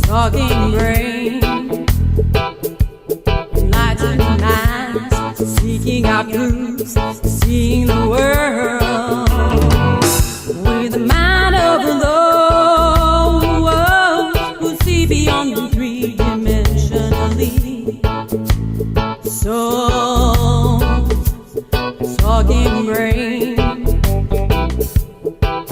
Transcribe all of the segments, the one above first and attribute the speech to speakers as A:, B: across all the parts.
A: Talking brain, enlightened minds, seeking out truths, seeing the world with the mind of those who see beyond the three-dimensionally. So, talking brain,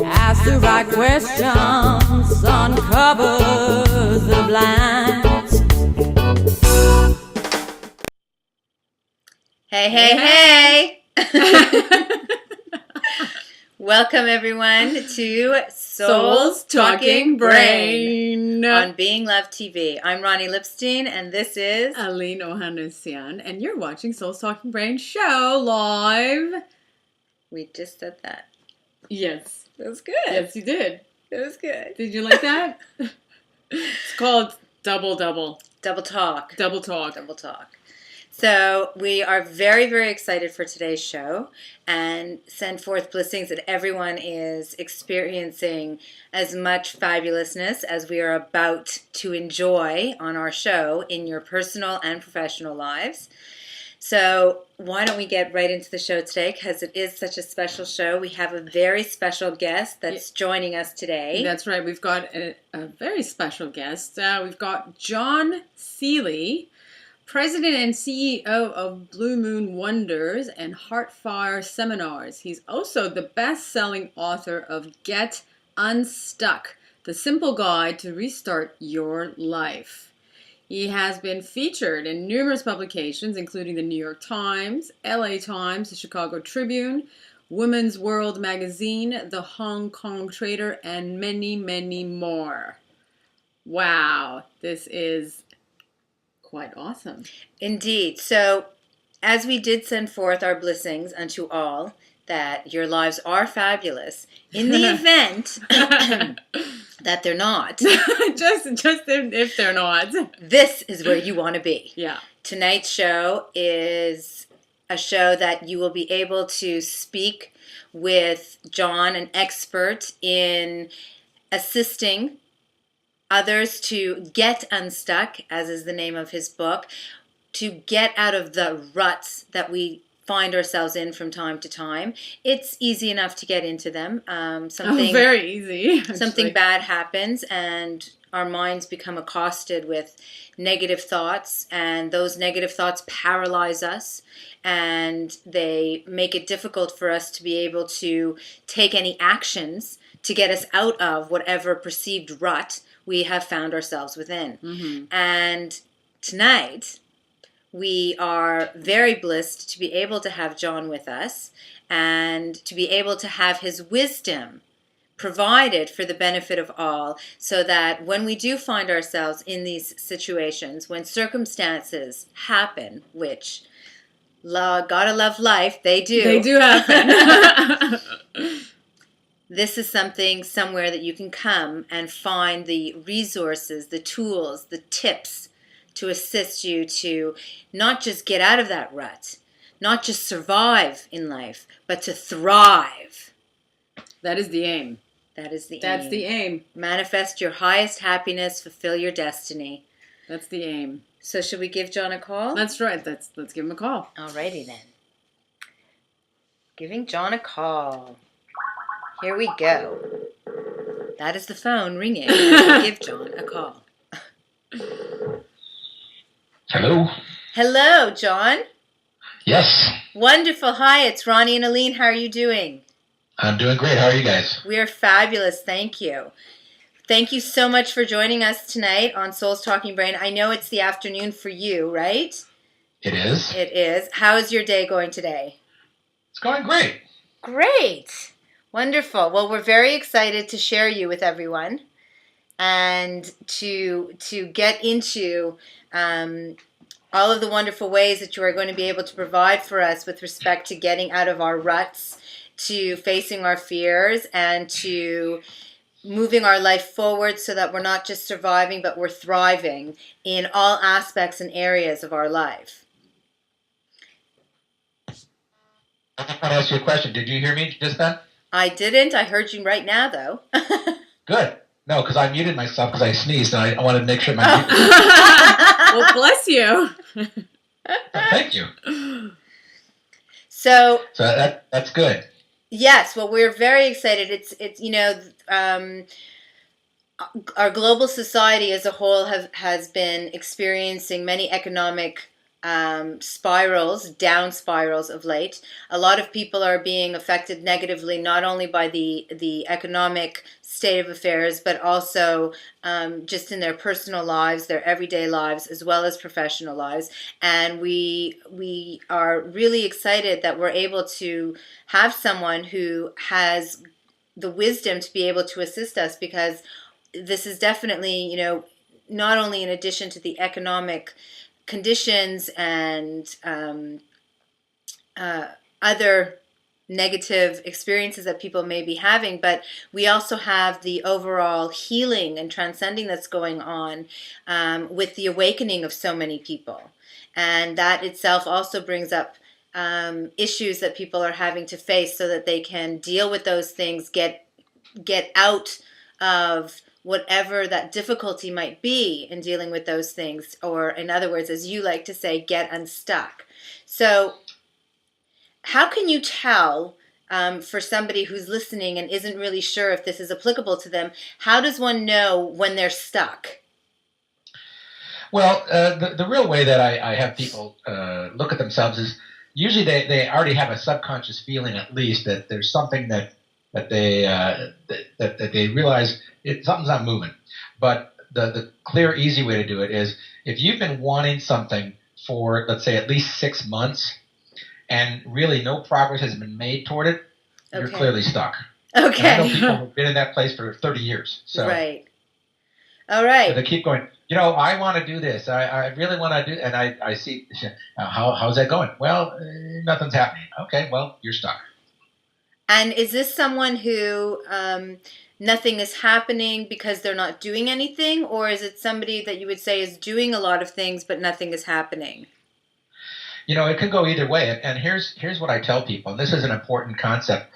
A: ask the right questions, uncovers the blinds.
B: Hey, hey, hey! Welcome everyone to
A: Soul's Talking Brain
B: on Being Love TV. I'm Ronnie Lipstein, and this is
A: Aline Ohanessian, and you're watching Soul's Talking Brain show live.
B: We just said that.
A: Yes.
B: That was good.
A: Yes, you did.
B: It was good.
A: Did you like that? It's called Double Talk.
B: Double talk. So we are very, very excited for today's show and send forth blessings that everyone is experiencing as much fabulousness as we are about to enjoy on our show in your personal and professional lives. So why don't we get right into the show today, because it is such a special show. We have a very special guest that's joining us today.
A: That's right. We've got a very special guest. We've got John Seeley, President and CEO of Blue Moon Wonders and Heartfire Seminars. He's also the best-selling author of Get Unstuck, the simple guide to restart your life. He has been featured in numerous publications, including the New York Times, LA Times, the Chicago Tribune, Women's World Magazine, the Hong Kong Trader, and many, many more. Wow, this is quite awesome.
B: Indeed. So, as we did send forth our blessings unto all, that your lives are fabulous, in the event that they're not.
A: just if they're not.
B: This is where you want to be.
A: Yeah.
B: Tonight's show is a show that you will be able to speak with John, an expert in assisting others to get unstuck, as is the name of his book, to get out of the ruts that we find ourselves in from time to time. It's easy enough to get into them.
A: Very easy. Actually.
B: Something bad happens and our minds become accosted with negative thoughts, and those negative thoughts paralyze us, and they make it difficult for us to be able to take any actions to get us out of whatever perceived rut we have found ourselves within.
A: Mm-hmm.
B: And tonight, we are very blessed to be able to have John with us and to be able to have his wisdom provided for the benefit of all, so that when we do find ourselves in these situations, when circumstances happen, which, gotta love life, they do.
A: They do happen.
B: This is something somewhere that you can come and find the resources, the tools, the tips to assist you to not just get out of that rut, not just survive in life, but to thrive.
A: That is the aim.
B: That's
A: the aim.
B: Manifest your highest happiness, fulfill your destiny.
A: That's the aim.
B: So should we give John a call?
A: That's right. Let's give him a call.
B: Alrighty then. Giving John a call. Here we go. That is the phone ringing. Give John a call.
C: Hello?
B: Hello, John.
C: Yes.
B: Wonderful. Hi, it's Ronnie and Aline. How are you doing?
C: I'm doing great. How are you guys?
B: We are fabulous. Thank you. Thank you so much for joining us tonight on Soul's Talking Brain. I know it's the afternoon for you, right?
C: It is.
B: It is. How is your day going today?
C: It's going great.
B: Great. Wonderful. Well, we're very excited to share you with everyone and to get into all of the wonderful ways that you are going to be able to provide for us with respect to getting out of our ruts, to facing our fears, and to moving our life forward so that we're not just surviving, but we're thriving in all aspects and areas of our life.
C: I want to ask you a question. Did you hear me just then?
B: I didn't. I heard you right now, though.
C: Good. No, because I muted myself because I sneezed, and I wanted to make sure my mute
A: Well, bless you.
C: Thank you.
B: So
C: that's good.
B: yes, well, we're very excited. It's our global society as a whole has been experiencing many economic spirals, down spirals of late. A lot of people are being affected negatively, not only by the economic state of affairs, but also just in their personal lives, their everyday lives, as well as professional lives. And we are really excited that we're able to have someone who has the wisdom to be able to assist us, because this is definitely, not only in addition to the economic conditions and other negative experiences that people may be having, but we also have the overall healing and transcending that's going on with the awakening of so many people. And that itself also brings up issues that people are having to face so that they can deal with those things, get out of whatever that difficulty might be in dealing with those things, or in other words, as you like to say, get unstuck. So how can you tell, for somebody who's listening and isn't really sure if this is applicable to them, how does one know when they're stuck?
C: Well, the real way that I have people look at themselves is usually they already have a subconscious feeling, at least, that there's something that they realize something's not moving. But the clear, easy way to do it is if you've been wanting something for, let's say, at least 6 months, and really no progress has been made toward it, you're clearly stuck.
B: Okay.
C: And I know people who've been in that place for 30 years. So
B: right. All right.
C: So they keep going, I want to do this. I really want to do, and I see, how's that going? Well, nothing's happening. Okay, well, you're stuck.
B: And is this someone who nothing is happening because they're not doing anything, or is it somebody that you would say is doing a lot of things but nothing is happening?
C: It could go either way. And here's what I tell people, and this is an important concept.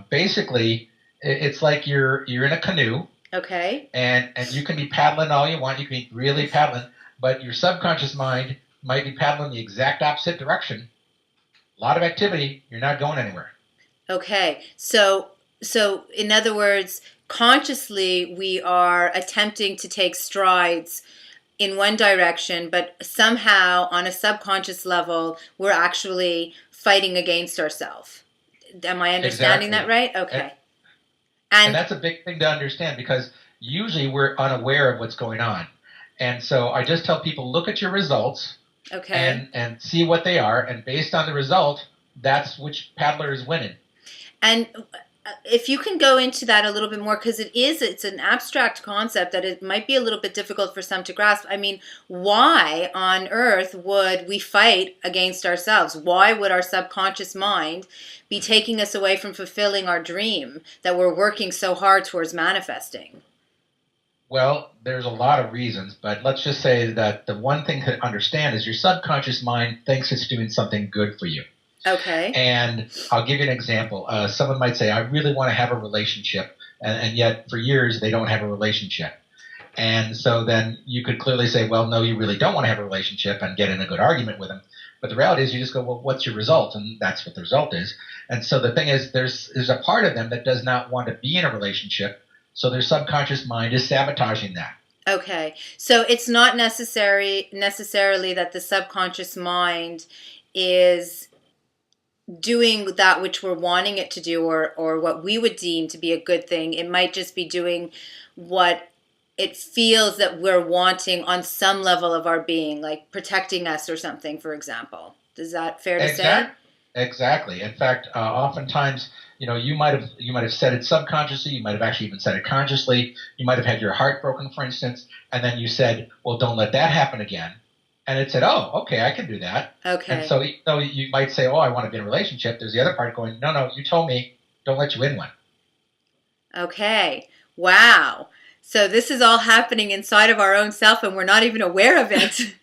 C: Basically, it's like you're in a canoe.
B: Okay.
C: And you can be paddling all you want. You can be really paddling, but your subconscious mind might be paddling the exact opposite direction. A lot of activity. You're not going anywhere.
B: Okay. So in other words, consciously we are attempting to take strides in one direction, but somehow on a subconscious level, we're actually fighting against ourselves. Am I understanding that right? Okay.
C: And that's a big thing to understand, because usually we're unaware of what's going on. And so I just tell people, look at your results and see what they are. And based on the result, that's which paddler is winning. And
B: if you can go into that a little bit more, because it's an abstract concept that it might be a little bit difficult for some to grasp. I mean, why on earth would we fight against ourselves? Why would our subconscious mind be taking us away from fulfilling our dream that we're working so hard towards manifesting?
C: Well, there's a lot of reasons, but let's just say that the one thing to understand is your subconscious mind thinks it's doing something good for you.
B: Okay.
C: And I'll give you an example. Someone might say, I really want to have a relationship, and yet for years they don't have a relationship. And so then you could clearly say, well, no, you really don't want to have a relationship, and get in a good argument with them. But the reality is you just go, well, what's your result? And that's what the result is. And so the thing is, there's a part of them that does not want to be in a relationship, so their subconscious mind is sabotaging that.
B: Okay. So it's not necessarily that the subconscious mind is doing that which we're wanting it to do, or what we would deem to be a good thing. It might just be doing what it feels that we're wanting on some level of our being, like protecting us or something, for example. Is that fair to say?
C: Exactly. In fact, oftentimes, you might have said it subconsciously. You might have actually even said it consciously. You might have had your heart broken, for instance, and then you said, well, don't let that happen again. And it said, oh, okay, I can do that.
B: Okay.
C: And so even though you might say, oh, I want to be in a relationship, there's the other part going, no, you told me, don't let you in one.
B: Okay. Wow. So this is all happening inside of our own self and we're not even aware of it.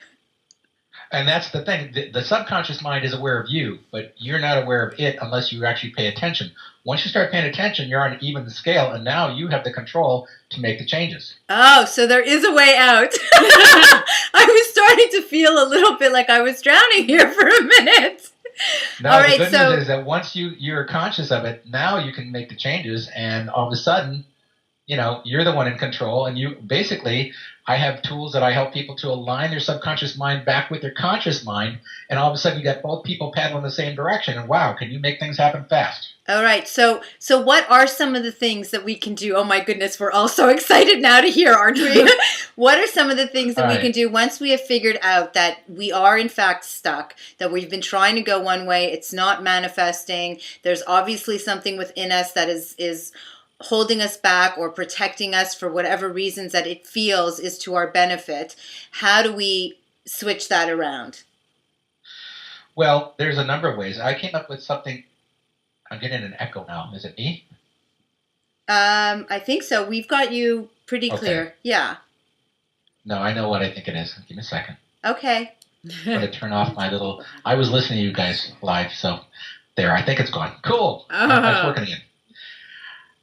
C: And that's the thing. The subconscious mind is aware of you, but you're not aware of it unless you actually pay attention. Once you start paying attention, you're on an even scale, and now you have the control to make the changes.
B: Oh, so there is a way out. I was starting to feel a little bit like I was drowning here for a minute.
C: No,
B: all
C: the
B: right,
C: good
B: so
C: news is that once you're conscious of it, now you can make the changes, and all of a sudden, you're the one in control, and you basically, I have tools that I help people to align their subconscious mind back with their conscious mind, and all of a sudden you got both people paddling the same direction, and wow, can you make things happen fast?
B: all right, so what are some of the things that we can do? Oh my goodness, we're all so excited now to hear, aren't we? What are some of the things that we can do once we have figured out that we are in fact stuck, that we've been trying to go one way, it's not manifesting, there's obviously something within us that is holding us back or protecting us for whatever reasons that it feels is to our benefit. How do we switch that around?
C: Well, there's a number of ways. I came up with something. I'm getting an echo now. Is it me?
B: I think so. We've got you pretty clear. Yeah.
C: No, I know what I think it is. Give me a second.
B: Okay.
C: I'm going to turn off my little... I was listening to you guys live, so there. I think it's gone. Cool. It's working again.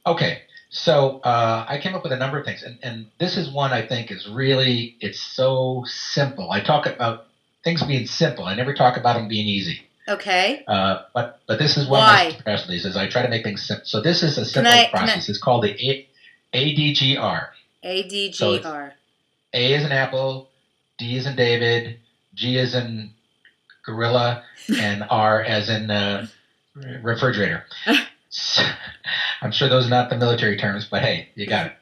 C: Okay, so I came up with a number of things, and this is one I think is really, it's so simple. I talk about things being simple. I never talk about them being easy.
B: Okay.
C: But this is one of my specialties, is I try to make things simple. So this is a simple process. It's called the ADGR.
B: ADGR.
C: So A is in apple, D is in David, G is in gorilla, and R as in refrigerator. I'm sure those are not the military terms, but hey, you got it.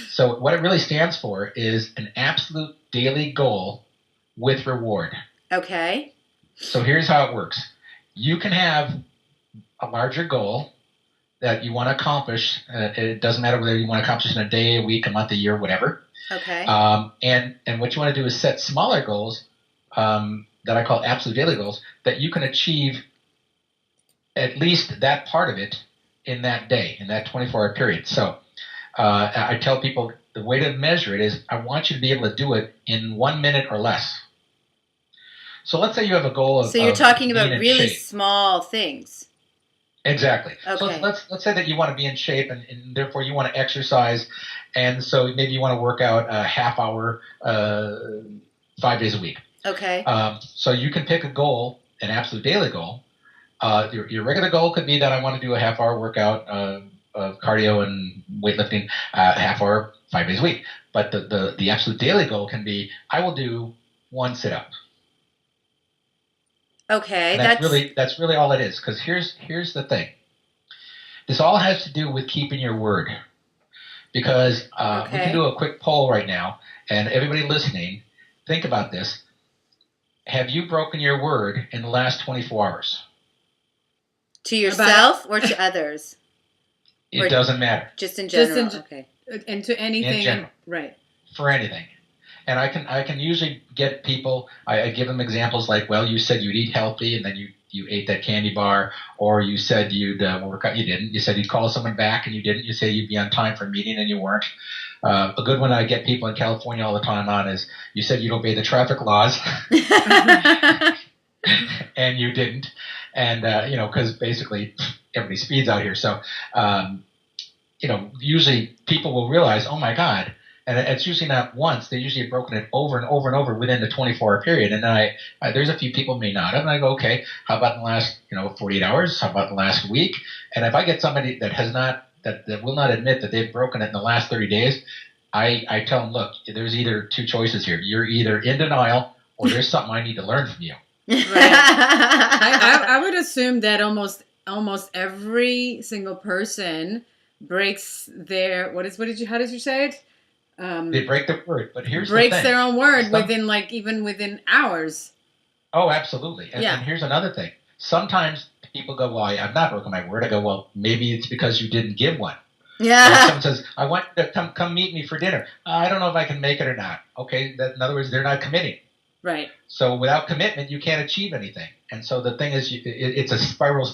C: So what it really stands for is an absolute daily goal with reward.
B: Okay.
C: So here's how it works. You can have a larger goal that you want to accomplish. It doesn't matter whether you want to accomplish in a day, a week, a month, a year, whatever.
B: Okay.
C: And what you want to do is set smaller goals that I call absolute daily goals that you can achieve at least that part of it in that day, in that 24-hour period. So I tell people the way to measure it is I want you to be able to do it in 1 minute or less. So let's say you have a goal of...
B: So you're talking about really small things.
C: Exactly.
B: Okay.
C: So let's say that you want to be in shape and therefore you want to exercise, and so maybe you want to work out a half hour 5 days a week.
B: Okay.
C: So you can pick a goal, an absolute daily goal. Your regular goal could be that I want to do a half-hour workout of cardio and weightlifting, half hour, 5 days a week. But the absolute daily goal can be I will do 1 sit-up.
B: Okay,
C: that's really all it is. Because here's the thing. This all has to do with keeping your word. Because we can do a quick poll right now, and everybody listening, think about this. Have you broken your word in the last 24 hours?
B: To yourself or to others?
C: It doesn't matter.
B: Just in general. Okay.
A: And to anything.
C: In general.
A: Right.
C: For anything. And I can usually get people, I give them examples like, well, you said you'd eat healthy and then you ate that candy bar, or you said you'd work out, you didn't. You said you'd call someone back and you didn't. You said you'd be on time for a meeting and you weren't. A good one I get people in California all the time on is you said you'd obey the traffic laws and you didn't. And, because basically everybody speeds out here. So, usually people will realize, oh my God. And it's usually not once. They usually have broken it over and over and over within the 24-hour period. And then there's a few people may not have. And I go, okay, how about in the last 48 hours? How about the last week? And if I get somebody that has not, that will not admit that they've broken it in the last 30 days, I tell them, look, there's either two choices here. You're either in denial or there's something I need to learn from you.
A: Right. I would assume that almost every single person breaks their how did you say it?
C: They break their word, but here's the
A: breaks
C: thing.
A: their own word even within hours.
C: Oh, absolutely. And here's another thing. Sometimes people go, well, I've not broken my word. I go, well, maybe it's because you didn't give one.
B: Yeah.
C: Like someone says, I want you to come meet me for dinner. I don't know if I can make it or not. Okay. In other words, they're not committing.
A: Right.
C: So without commitment, you can't achieve anything. And so the thing is, it's a spiral,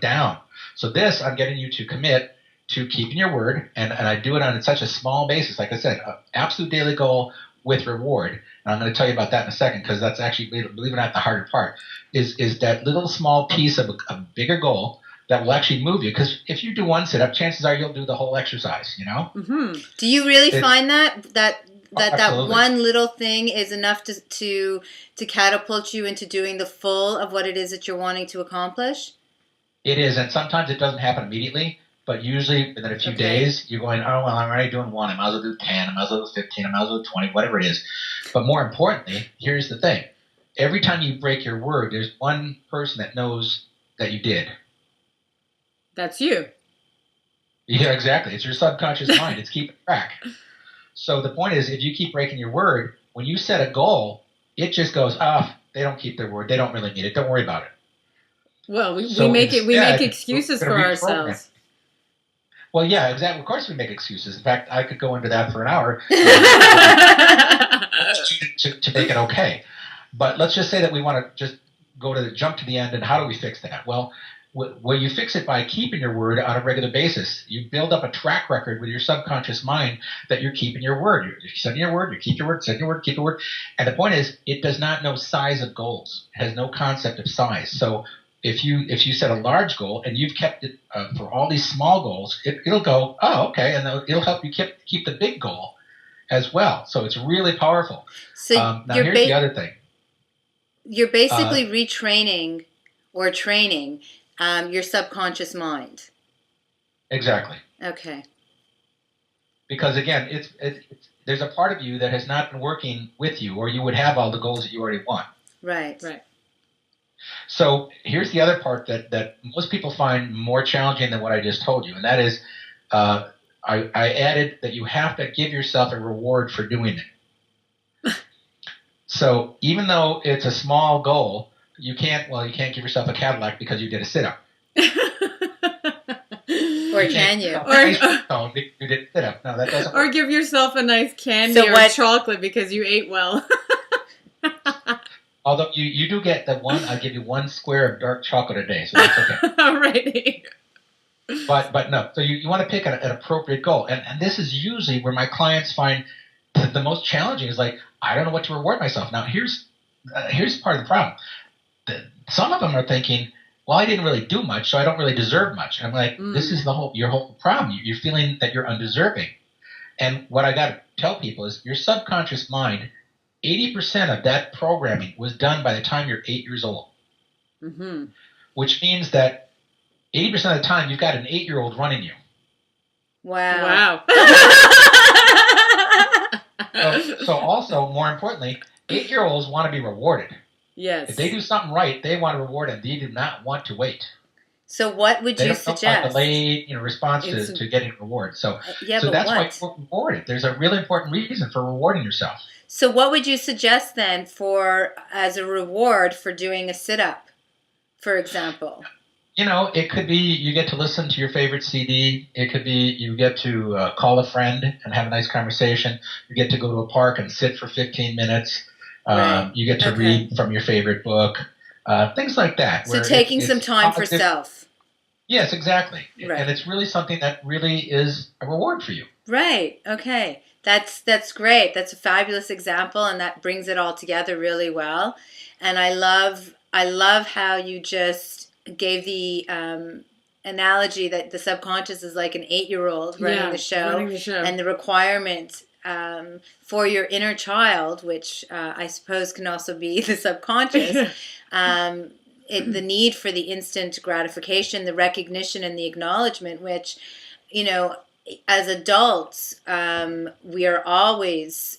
C: down. So this, I'm getting you to commit to keeping your word, and I do it on such a small basis. Like I said, absolute daily goal with reward. And I'm going to tell you about that in a second, because that's actually, believe it or not, the harder part is that little small piece of a bigger goal that will actually move you. Because if you do one sit-up, chances are you'll do the whole exercise,
A: Mm-hmm.
B: Do you really find that
C: Absolutely.
B: one little thing is enough to catapult you into doing the full of what it is that you're wanting to accomplish?
C: It is, and sometimes it doesn't happen immediately, but usually within a few days, you're going, oh, well, I'm already doing 1. I might as well do 10. I might as well do 15. I might as well do 20, whatever it is. But more importantly, here's the thing. Every time you break your word, there's one person that knows that you did.
A: That's you.
C: Yeah, exactly. It's your subconscious mind. It's keeping track. So the point is, if you keep breaking your word, when you set a goal, it just goes, they don't keep their word. They don't really need it. Don't worry about it.
A: Well, we
C: So
A: make
C: instead,
A: excuses
C: we're
A: for
C: gonna reprogram.
A: ourselves.
C: Well, yeah, exactly. Of course we make excuses. In fact, I could go into that for an hour to make it okay. But let's just say that we want to just jump to the end, and how do we fix that? Well, you fix it by keeping your word on a regular basis. You build up a track record with your subconscious mind that you're keeping your word. You're setting your word, you keep your word, setting your word, keep your word. And the point is, it does not know size of goals. It has no concept of size. So if you set a large goal and you've kept it for all these small goals, it'll go, oh, okay, and it'll help you keep the big goal as well. So it's really powerful.
B: So
C: now here's the other thing.
B: You're basically retraining or training your subconscious mind.
C: Exactly.
B: Okay.
C: Because again, it's there's a part of you that has not been working with you, or you would have all the goals that you already want.
B: Right.
A: Right.
C: So here's the other part that most people find more challenging than what I just told you, and that is, I added that you have to give yourself a reward for doing it. So even though it's a small goal, you can't give yourself a Cadillac because you did a sit-up.
B: Or can you?
C: You did a sit-up. No, that doesn't
A: Or
C: work.
A: give yourself a nice candy or chocolate because you ate well.
C: Although you do get the one, I'll give you 1 square of dark chocolate a day, so that's okay.
A: Alrighty.
C: But no, so you want to pick an appropriate goal. And this is usually where my clients find the most challenging is like, I don't know what to reward myself. Now, here's part of the problem. Some of them are thinking, well, I didn't really do much, so I don't really deserve much. And I'm like, this is your whole problem. You're feeling that you're undeserving. And what I got to tell people is your subconscious mind, 80% of that programming was done by the time you're 8 years old.
A: Mm-hmm.
C: Which means that 80% of the time you've got an 8-year-old running you.
B: Wow.
C: So also, more importantly, 8-year-olds want to be rewarded.
A: Yes.
C: If they do something right, they want to reward and they do not want to wait.
B: So what would you suggest?
C: They don't want delayed response to getting reward. So that's why you're rewarded. There's a really important reason for rewarding yourself.
B: So what would you suggest then as a reward for doing a sit-up, for example?
C: It could be you get to listen to your favorite CD. It could be you get to call a friend and have a nice conversation. You get to go to a park and sit for 15 minutes.
B: Right.
C: You get to read from your favorite book. Things like that.
B: So taking some time for self.
C: Yes, exactly.
B: Right.
C: And it's really something that really is a reward for you.
B: Right. Okay. That's great. That's a fabulous example, and that brings it all together really well. And I love how you just gave the analogy that the subconscious is like an 8-year-old running the show, and the requirement for your inner child, which I suppose can also be the subconscious, the need for the instant gratification, the recognition, and the acknowledgement, which, as adults, we are always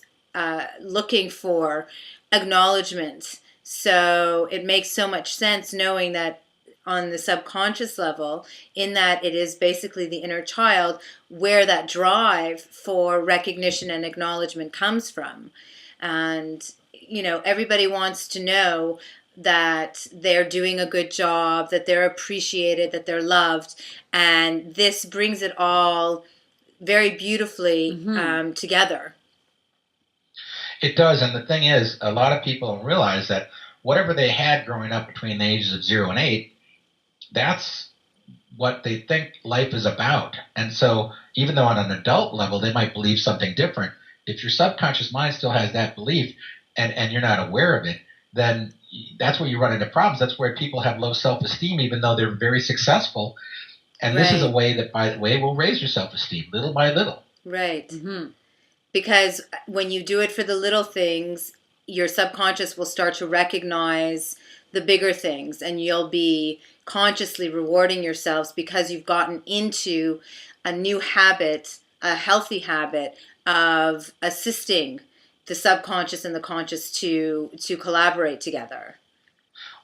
B: looking for acknowledgement. So it makes so much sense knowing that on the subconscious level, in that it is basically the inner child where that drive for recognition and acknowledgement comes from. And, everybody wants to know that they're doing a good job, that they're appreciated, that they're loved. And this brings it all very beautifully together.
C: It does, and the thing is, a lot of people don't realize that whatever they had growing up between the ages of 0 and 8, that's what they think life is about. And so, even though on an adult level they might believe something different, if your subconscious mind still has that belief and you're not aware of it, then that's where you run into problems. That's where people have low self-esteem, even though they're very successful. And this is a way that, by the way, will raise your self-esteem little by little.
B: Right. Mm-hmm. Because when you do it for the little things, your subconscious will start to recognize the bigger things, and you'll be consciously rewarding yourselves because you've gotten into a new habit, a healthy habit of assisting the subconscious and the conscious to collaborate together.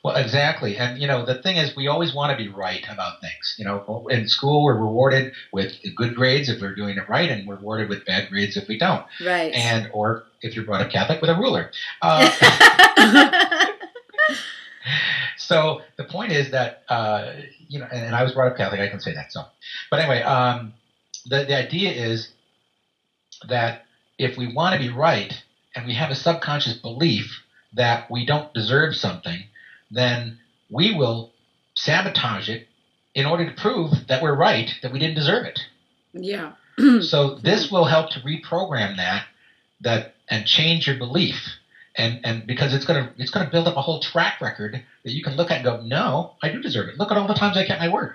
C: Well, exactly. And, the thing is, we always want to be right about things. In school, we're rewarded with good grades if we're doing it right, and we're rewarded with bad grades if we don't.
B: Right.
C: Or if you're brought up Catholic, with a ruler. So the point is that, and I was brought up Catholic, I can say that. But anyway, the idea is that if we want to be right and we have a subconscious belief that we don't deserve something, then we will sabotage it in order to prove that we're right, that we didn't deserve it.
A: Yeah.
C: So this will help to reprogram that and change your belief. And because it's gonna build up a whole track record that you can look at and go, no, I do deserve it. Look at all the times I kept my word.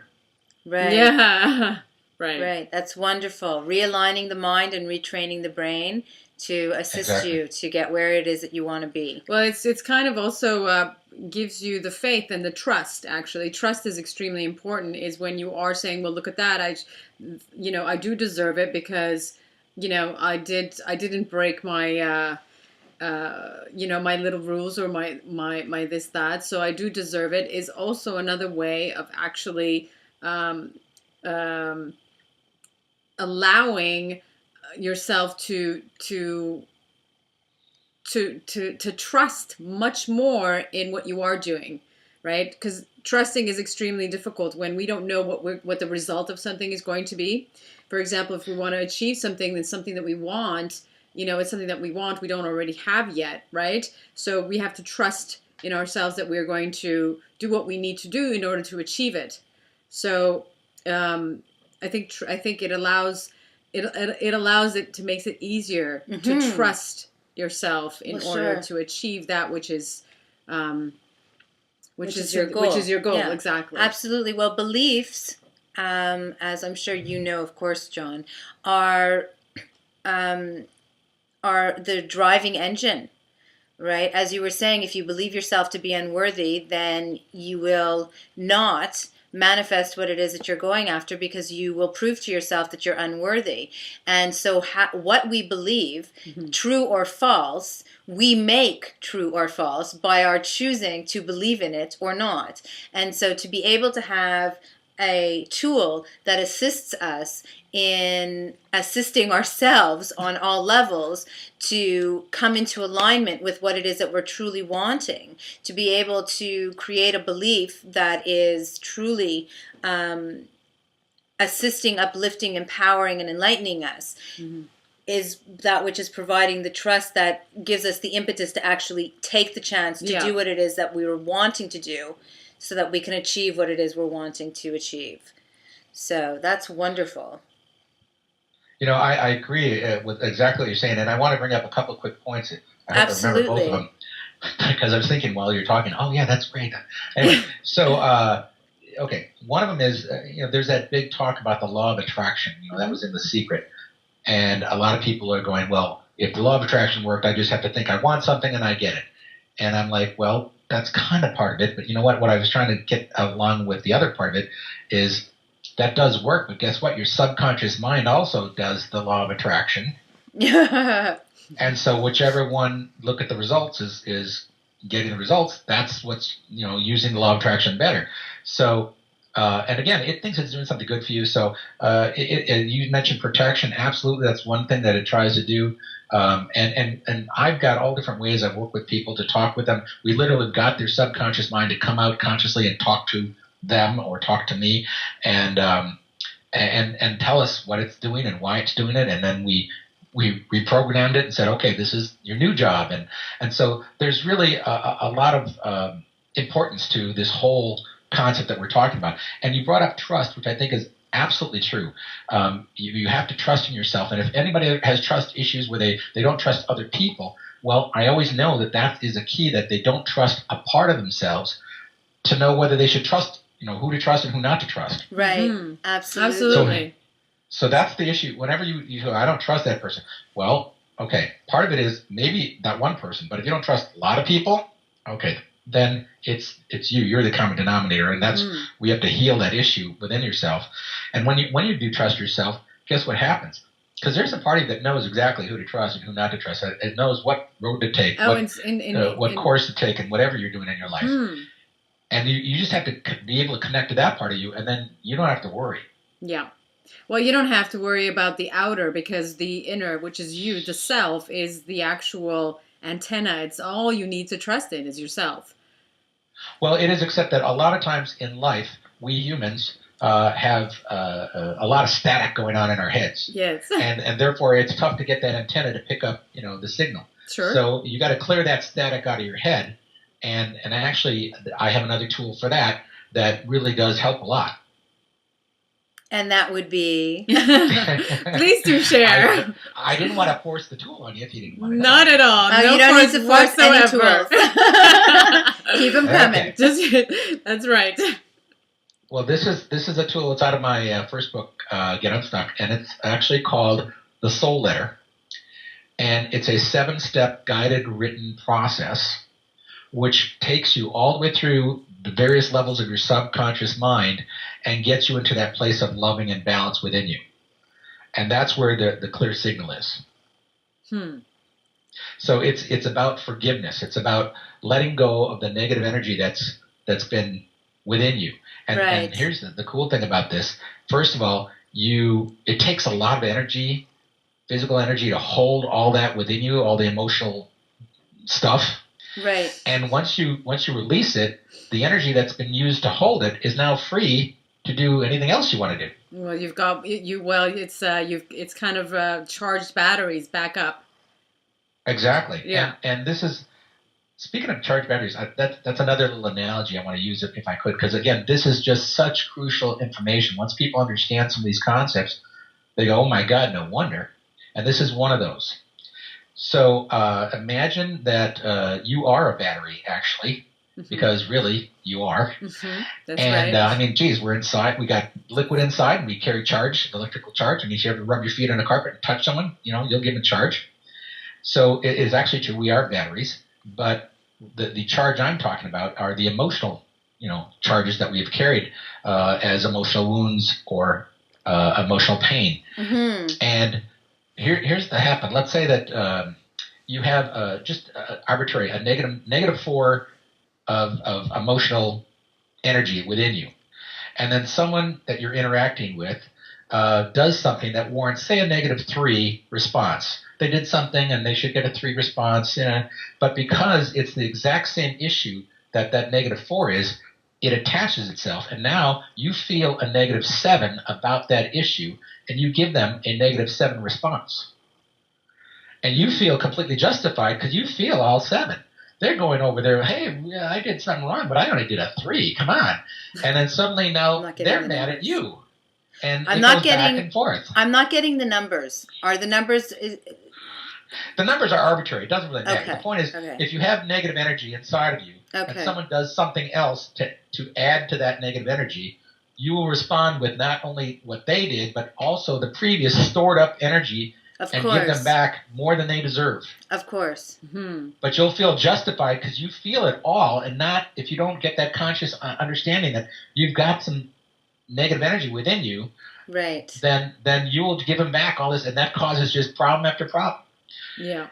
B: Right.
A: Yeah. Right.
B: Right. That's wonderful. Realigning the mind and retraining the brain to assist you to get where it is that you want to be.
A: Well, it's kind of also gives you the faith and the trust. Actually, trust is extremely important. Is when you are saying, "Well, look at that. I do deserve it because, I didn't break my, my little rules or my this that. So I do deserve it." Is also another way of actually allowing yourself to trust much more in what you are doing, right? Because trusting is extremely difficult when we don't know what the result of something is going to be. For example, if we want to achieve something, then something that we want, it's something that we want, we don't already have yet, right? So we have to trust in ourselves that we're going to do what we need to do in order to achieve it. So I think it allows makes it easier to trust yourself in order to achieve that which is your goal. Which is your goal, yeah. Exactly.
B: Absolutely. Well, beliefs, as I'm sure you know, of course, John, are the driving engine, right? As you were saying, if you believe yourself to be unworthy, then you will not manifest what it is that you're going after, because you will prove to yourself that you're unworthy. And so what we believe, true or false, we make true or false by our choosing to believe in it or not. And so to be able to have a tool that assists us in assisting ourselves on all levels to come into alignment with what it is that we're truly wanting, to be able to create a belief that is truly assisting, uplifting, empowering, and enlightening us, is that which is providing the trust that gives us the impetus to actually take the chance to do what it is that we were wanting to do, so that we can achieve what it is we're wanting to achieve. So that's wonderful.
C: I agree with exactly what you're saying, and I want to bring up a couple of quick points. I hope I remember both of them, because I was thinking while you're talking, oh yeah, that's great. Anyway, so okay, one of them is there's that big talk about the law of attraction. That was in The Secret, and a lot of people are going, well, if the law of attraction worked, I just have to think I want something and I get it. And I'm like, well, that's kind of part of it, but you know what? What I was trying to get along with the other part of it is that does work, but guess what? Your subconscious mind also does the law of attraction. And so whichever one look at the results is getting the results, that's what's using the law of attraction better. So and again, it thinks it's doing something good for you. So you mentioned protection. Absolutely, that's one thing that it tries to do. And I've got all different ways I work with people to talk with them. We literally got their subconscious mind to come out consciously and talk to them or talk to me, and tell us what it's doing and why it's doing it, and then we we reprogrammed it and said, okay, this is your new job. And so there's really a lot of importance to this whole concept that we're talking about. And you brought up trust, which I think is absolutely true. You have to trust in yourself. And if anybody has trust issues where they don't trust other people, well, I always know that is a key, that they don't trust a part of themselves to know whether they should trust, who to trust and who not to trust.
B: Right.
A: Mm-hmm.
B: Absolutely.
C: So that's the issue. Whenever you go, I don't trust that person. Well, okay, part of it is maybe that one person, but if you don't trust a lot of people, okay, then it's you. You're the common denominator, and that's we have to heal that issue within yourself. And when you do trust yourself, guess what happens? Because there's a party that knows exactly who to trust and who not to trust. It knows what road to take, what course to take, and whatever you're doing in your life. And you just have to be able to connect to that part of you, and then you don't have to worry.
A: Yeah. Well, you don't have to worry about the outer, because the inner, which is you, the self, is the actual antenna. It's all you need to trust in is yourself.
C: Well, it is, except that a lot of times in life, we humans have a lot of static going on in our heads.
A: Yes.
C: And therefore, it's tough to get that antenna to pick up, the signal.
A: Sure.
C: So you got to clear that static out of your head. And actually, I have another tool for that really does help a lot.
B: And that would be?
A: Please do share.
C: I didn't want to force the tool on you if you didn't want to.
A: Not at all.
B: No,
A: no
B: you don't need to force
A: whatsoever.
B: any tools. Keep them coming.
C: Okay.
A: That's right.
C: Well, this is a tool. It's out of my first book, Get Unstuck, and it's actually called the Soul Letter. And it's a 7-step guided written process which takes you all the way through the various levels of your subconscious mind and gets you into that place of loving and balance within you. And that's where the clear signal is. So it's about forgiveness. It's about letting go of the negative energy that's been within you. And,
B: right.
C: And here's the cool thing about this. First of all, it takes a lot of energy, physical energy, to hold all that within you, all the emotional stuff.
B: Right.
C: And once you release it, the energy that's been used to hold it is now free to do anything else you want to do. Well,
A: you've got it's kind of charged batteries back up.
C: Exactly.
A: Yeah.
C: And this is, speaking of charged batteries, that's another little analogy I want to use if I could, because again, this is just such crucial information. Once people understand some of these concepts, they go, "Oh my God, no wonder." And this is one of those. So imagine that you are a battery, actually, because really you are.
A: Mm-hmm. That's
C: and,
A: right.
C: I mean, geez, we're inside. We got liquid inside, and we carry charge, electrical charge. And if you ever rub your feet on a carpet and touch someone, you'll give them a charge. So it is actually true. We are batteries, but the charge I'm talking about are the emotional, charges that we've carried as emotional wounds or emotional pain.
B: Mm-hmm.
C: And here's the happen. Let's say that you have just arbitrary a negative 4 of emotional energy within you, and then someone that you're interacting with does something that warrants, say, a negative 3 response. They did something and they should get a 3 response, but because it's the exact same issue that negative 4 is, it attaches itself, and now you feel a negative 7 about that issue, and you give them a negative 7 response. And you feel completely justified because you feel all 7. They're going over there, "Hey, yeah, I did something wrong, but I only did a 3. Come on." And then suddenly now they're mad at you. And it goes back and forth.
B: I'm not getting the numbers. Are the numbers...
C: The numbers are arbitrary. It doesn't really matter.
B: Okay.
C: The point is, if you have negative energy inside of you, and someone does something else to add to that negative energy, you will respond with not only what they did, but also the previous stored up energy, and give them back more than they deserve.
B: Of course.
A: Mm-hmm.
C: But you'll feel justified because you feel it all, and not if you don't get that conscious understanding that you've got some negative energy within you.
B: Right.
C: Then you will give them back all this, and that causes just problem after problem.
A: Yeah.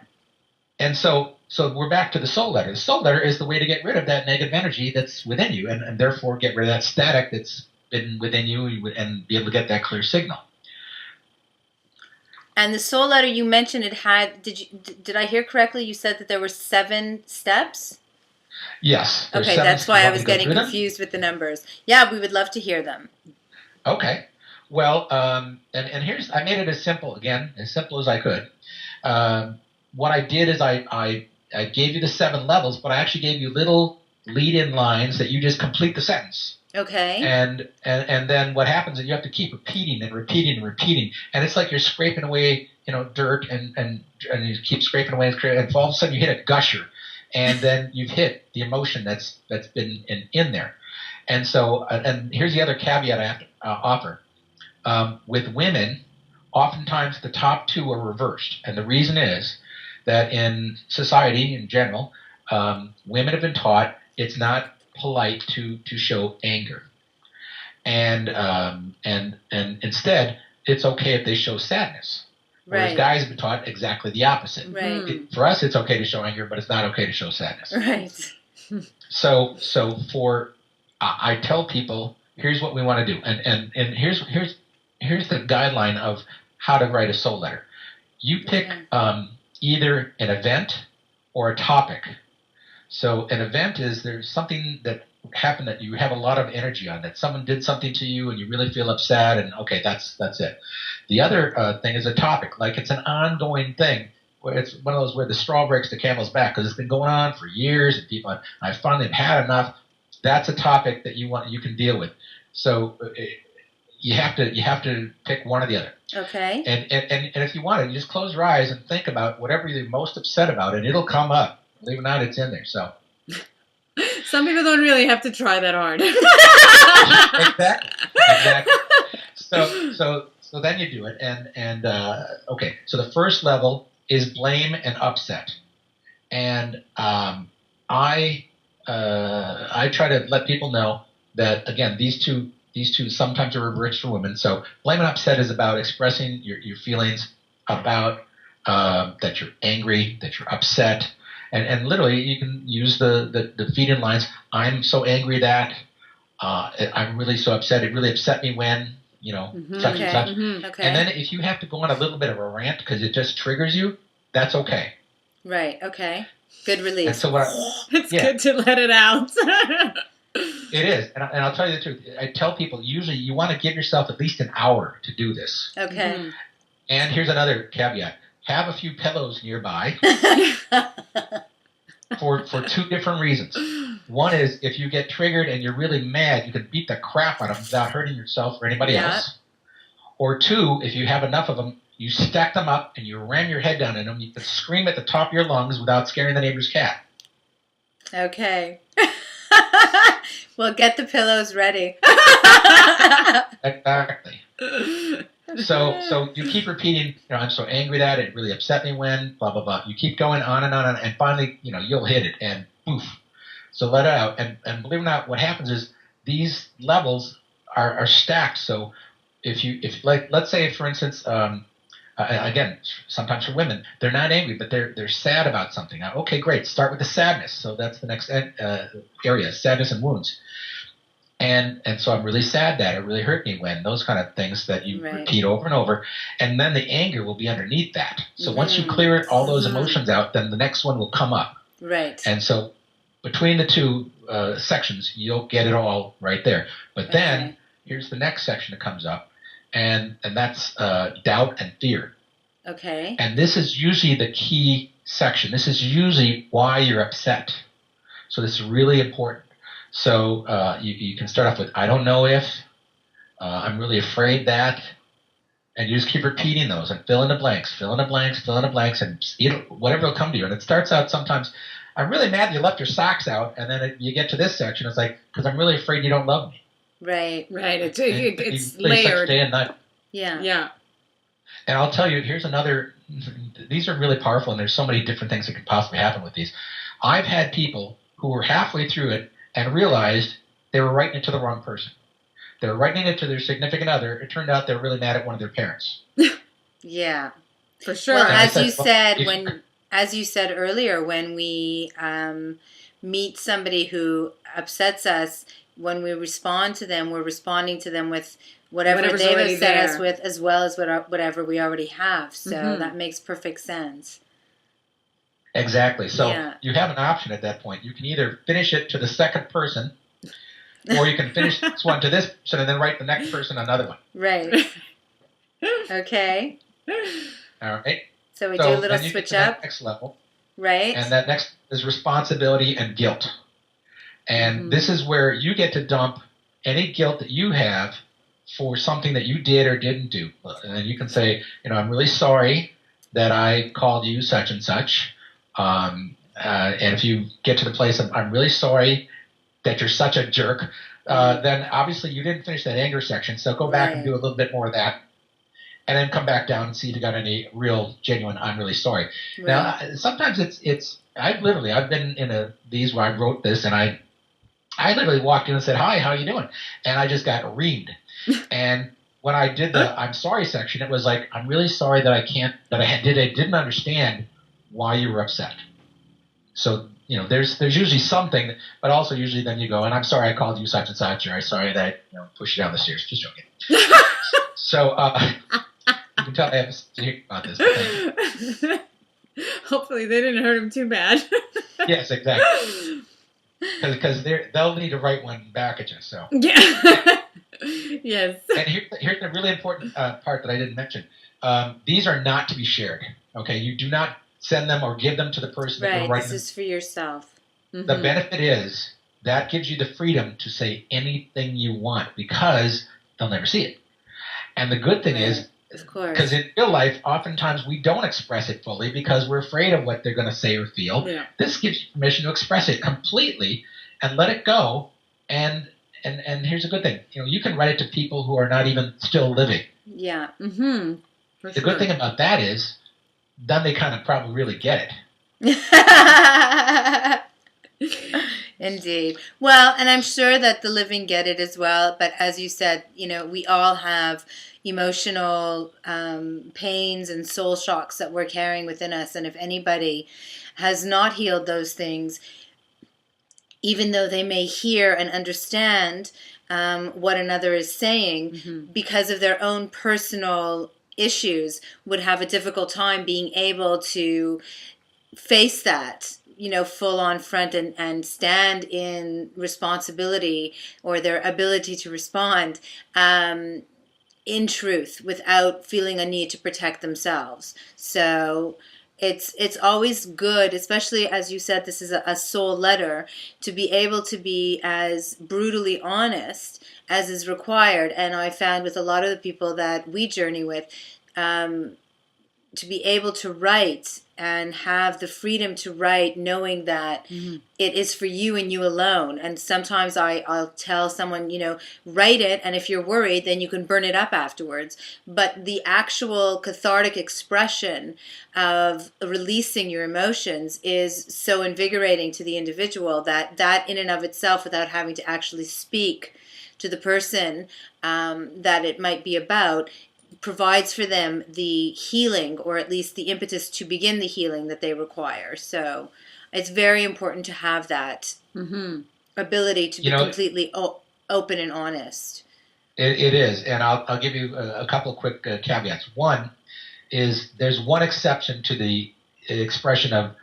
C: And so we're back to the soul letter. The soul letter is the way to get rid of that negative energy that's within you, and therefore get rid of that static that's been within you, and be able to get that clear signal.
B: And the soul letter you mentioned, it had, did I hear correctly? You said that there were 7 steps?
C: Yes.
B: Okay, that's why I was getting confused with the numbers. Yeah, we would love to hear them.
C: Okay. Well, and here's, I made it as simple as I could. what I did is I gave you the 7 levels, but I actually gave you little lead-in lines that you just complete the sentence.
B: Okay.
C: And then what happens is you have to keep repeating and repeating and repeating, and it's like you're scraping away, dirt, and you keep scraping away, and all of a sudden you hit a gusher, and then you've hit the emotion that's been in there. And so, and here's the other caveat I have to offer. With women, oftentimes the top 2 are reversed, and the reason is that in society in general, women have been taught it's not polite to show anger, and instead it's okay if they show sadness. Whereas
B: Right.
C: guys have been taught exactly the opposite.
B: Right.
C: For us, it's okay to show anger, but it's not okay to show sadness.
B: Right.
C: So I tell people, here's what we want to do, and here's the guideline of how to write a soul letter. You pick either an event or a topic. So an event is there's something that happened that you have a lot of energy on, that someone did something to you and you really feel upset, and okay, that's it. The other thing is a topic, like it's an ongoing thing, where it's one of those where the straw breaks the camel's back because it's been going on for years and people, I finally have had enough. That's a topic that you can deal with. So you have to pick one or the other.
B: Okay.
C: And if you want it, you just close your eyes and think about whatever you're most upset about, and it'll come up. Believe it or not, it's in there. So
A: Some people don't really have to try that hard.
C: exactly. So then you do it, and okay. So the first level is blame and upset, and I try to let people know that again these two sometimes are reversed for women. So blame and upset is about expressing your feelings about that you're angry, that you're upset. And literally, you can use the feed-in lines. I'm so angry that I'm really so upset. It really upset me when, such and such.
B: Okay.
C: And then if you have to go on a little bit of a rant because it just triggers you, that's okay.
B: Right. Okay. Good release.
C: And so
A: It's good to let it out.
C: It is. And I'll tell you the truth. I tell people, usually you want to give yourself at least an hour to do this.
B: Okay.
C: And here's another caveat. Have a few pillows nearby for 2 different reasons. One is if you get triggered and you're really mad, you can beat the crap out of them without hurting yourself or anybody else. Or 2, if you have enough of them, you stack them up and you ram your head down in them. You can scream at the top of your lungs without scaring the neighbor's cat.
B: Okay. Well, get the pillows ready.
C: Exactly. So you keep repeating, I'm so angry that it really upset me when, blah, blah, blah. You keep going on and on, and finally, you'll hit it, and poof. So let it out. And believe it or not, what happens is these levels are stacked. So if let's say, for instance, again, sometimes for women, they're not angry, but they're sad about something. Okay, great. Start with the sadness. So that's the next area, sadness and wounds. And so I'm really sad that it really hurt me when, those kind of things that you repeat over and over. And then the anger will be underneath that. So once you clear all those emotions out, then the next one will come up.
B: Right.
C: And so between the 2 sections, you'll get it all right there. But then here's the next section that comes up, and that's doubt and fear.
B: Okay.
C: And this is usually the key section. This is usually why you're upset. So this is really important. So you can start off with, I don't know if, I'm really afraid that, and you just keep repeating those and fill in the blanks, and whatever will come to you. And it starts out sometimes, I'm really mad you left your socks out, and then you get to this section, it's like, because I'm really afraid you don't love me.
B: Right.
A: Right. It's
C: really
A: layered.
C: Day and night.
B: Yeah.
A: Yeah.
C: And I'll tell you, here's another, these are really powerful, and there's so many different things that could possibly happen with these. I've had people who were halfway through it and realized they were writing it to the wrong person. They were writing it to their significant other. It turned out they were really mad at one of their parents.
B: Yeah.
A: For sure.
B: Well, as you said earlier, when we meet somebody who upsets us, when we respond to them, we're responding to them with whatever they've upset us with, as well as whatever we already have. So that makes perfect sense.
C: Exactly. So you have an option at that point. You can either finish it to the second person, or you can finish this one to this person and then write the next person another one.
B: Right. Okay.
C: All right.
B: So we do a
C: So
B: little
C: then you get
B: switch
C: to that
B: up,
C: next level,
B: right?
C: and that next is responsibility and guilt. And this is where you get to dump any guilt that you have for something that you did or didn't do. And then you can say, I'm really sorry that I called you such and such. And if you get to the place of, I'm really sorry that you're such a jerk, then obviously you didn't finish that anger section. So go back and do a little bit more of that. And then come back down and see if you got any real, genuine, I'm really sorry. Right. Now, sometimes I've been in these where I wrote this and I literally walked in and said, hi, how you doing? And I just got reamed. And when I did the I'm sorry section, it was like, I'm really sorry that I didn't understand why you were upset. So, there's usually something, but also usually then you go, and I'm sorry I called you such and such, or I'm sorry that I pushed you down the stairs. Just joking. So, you can tell I have to speak about this.
A: Hopefully they didn't hurt him too bad.
C: Yes, exactly. Because they'll need to write one back at you. So
A: yeah, yes.
C: And here's the really important part that I didn't mention. These are not to be shared. Okay, you do not send them or give them to the person that you're writing.
B: Right, this is for yourself.
C: Mm-hmm. The benefit is that gives you the freedom to say anything you want because they'll never see it. And the good thing is,
B: of course,
C: because in real life, oftentimes we don't express it fully because we're afraid of what they're going to say or feel. Yeah. This gives you permission to express it completely and let it go. And here's a good thing. You can write it to people who are not even still living.
B: Yeah.
A: Mm-hmm.
C: The good thing about that is then they kind of probably really get
B: it. Indeed. Well, and I'm sure that the living get it as well. But as you said, we all have emotional pains and soul shocks that we're carrying within us. And if anybody has not healed those things, even though they may hear and understand what another is saying, because of their own personal issues, would have a difficult time being able to face that, full on front and stand in responsibility or their ability to respond in truth without feeling a need to protect themselves. So it's always good, especially as you said, this is a soul letter, to be able to be as brutally honest as is required. And I found with a lot of the people that we journey with, to be able to write and have the freedom to write, knowing that it is for you and you alone. And sometimes I'll tell someone, write it, and if you're worried, then you can burn it up afterwards. But the actual cathartic expression of releasing your emotions is so invigorating to the individual that in and of itself, without having to actually speak to the person that it might be about, provides for them the healing, or at least the impetus to begin the healing that they require. So it's very important to have that ability to be completely open and honest.
C: It is, and I'll give you a couple of quick caveats. One is there's one exception to the expression of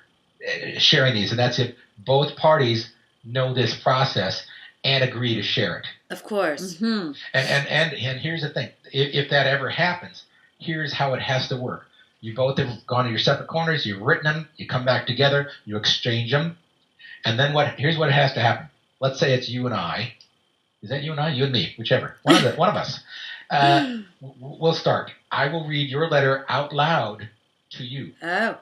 C: sharing these, and that's if both parties know this process and agree to share it.
B: Of course.
C: And here's the thing. If that ever happens, here's how it has to work. You both have gone to your separate corners, you've written them, you come back together, you exchange them, and then here's what has to happen. Let's say it's you and I. Is that you and I? You and me, whichever. One of us. We'll start. I will read your letter out loud to you.
B: Oh.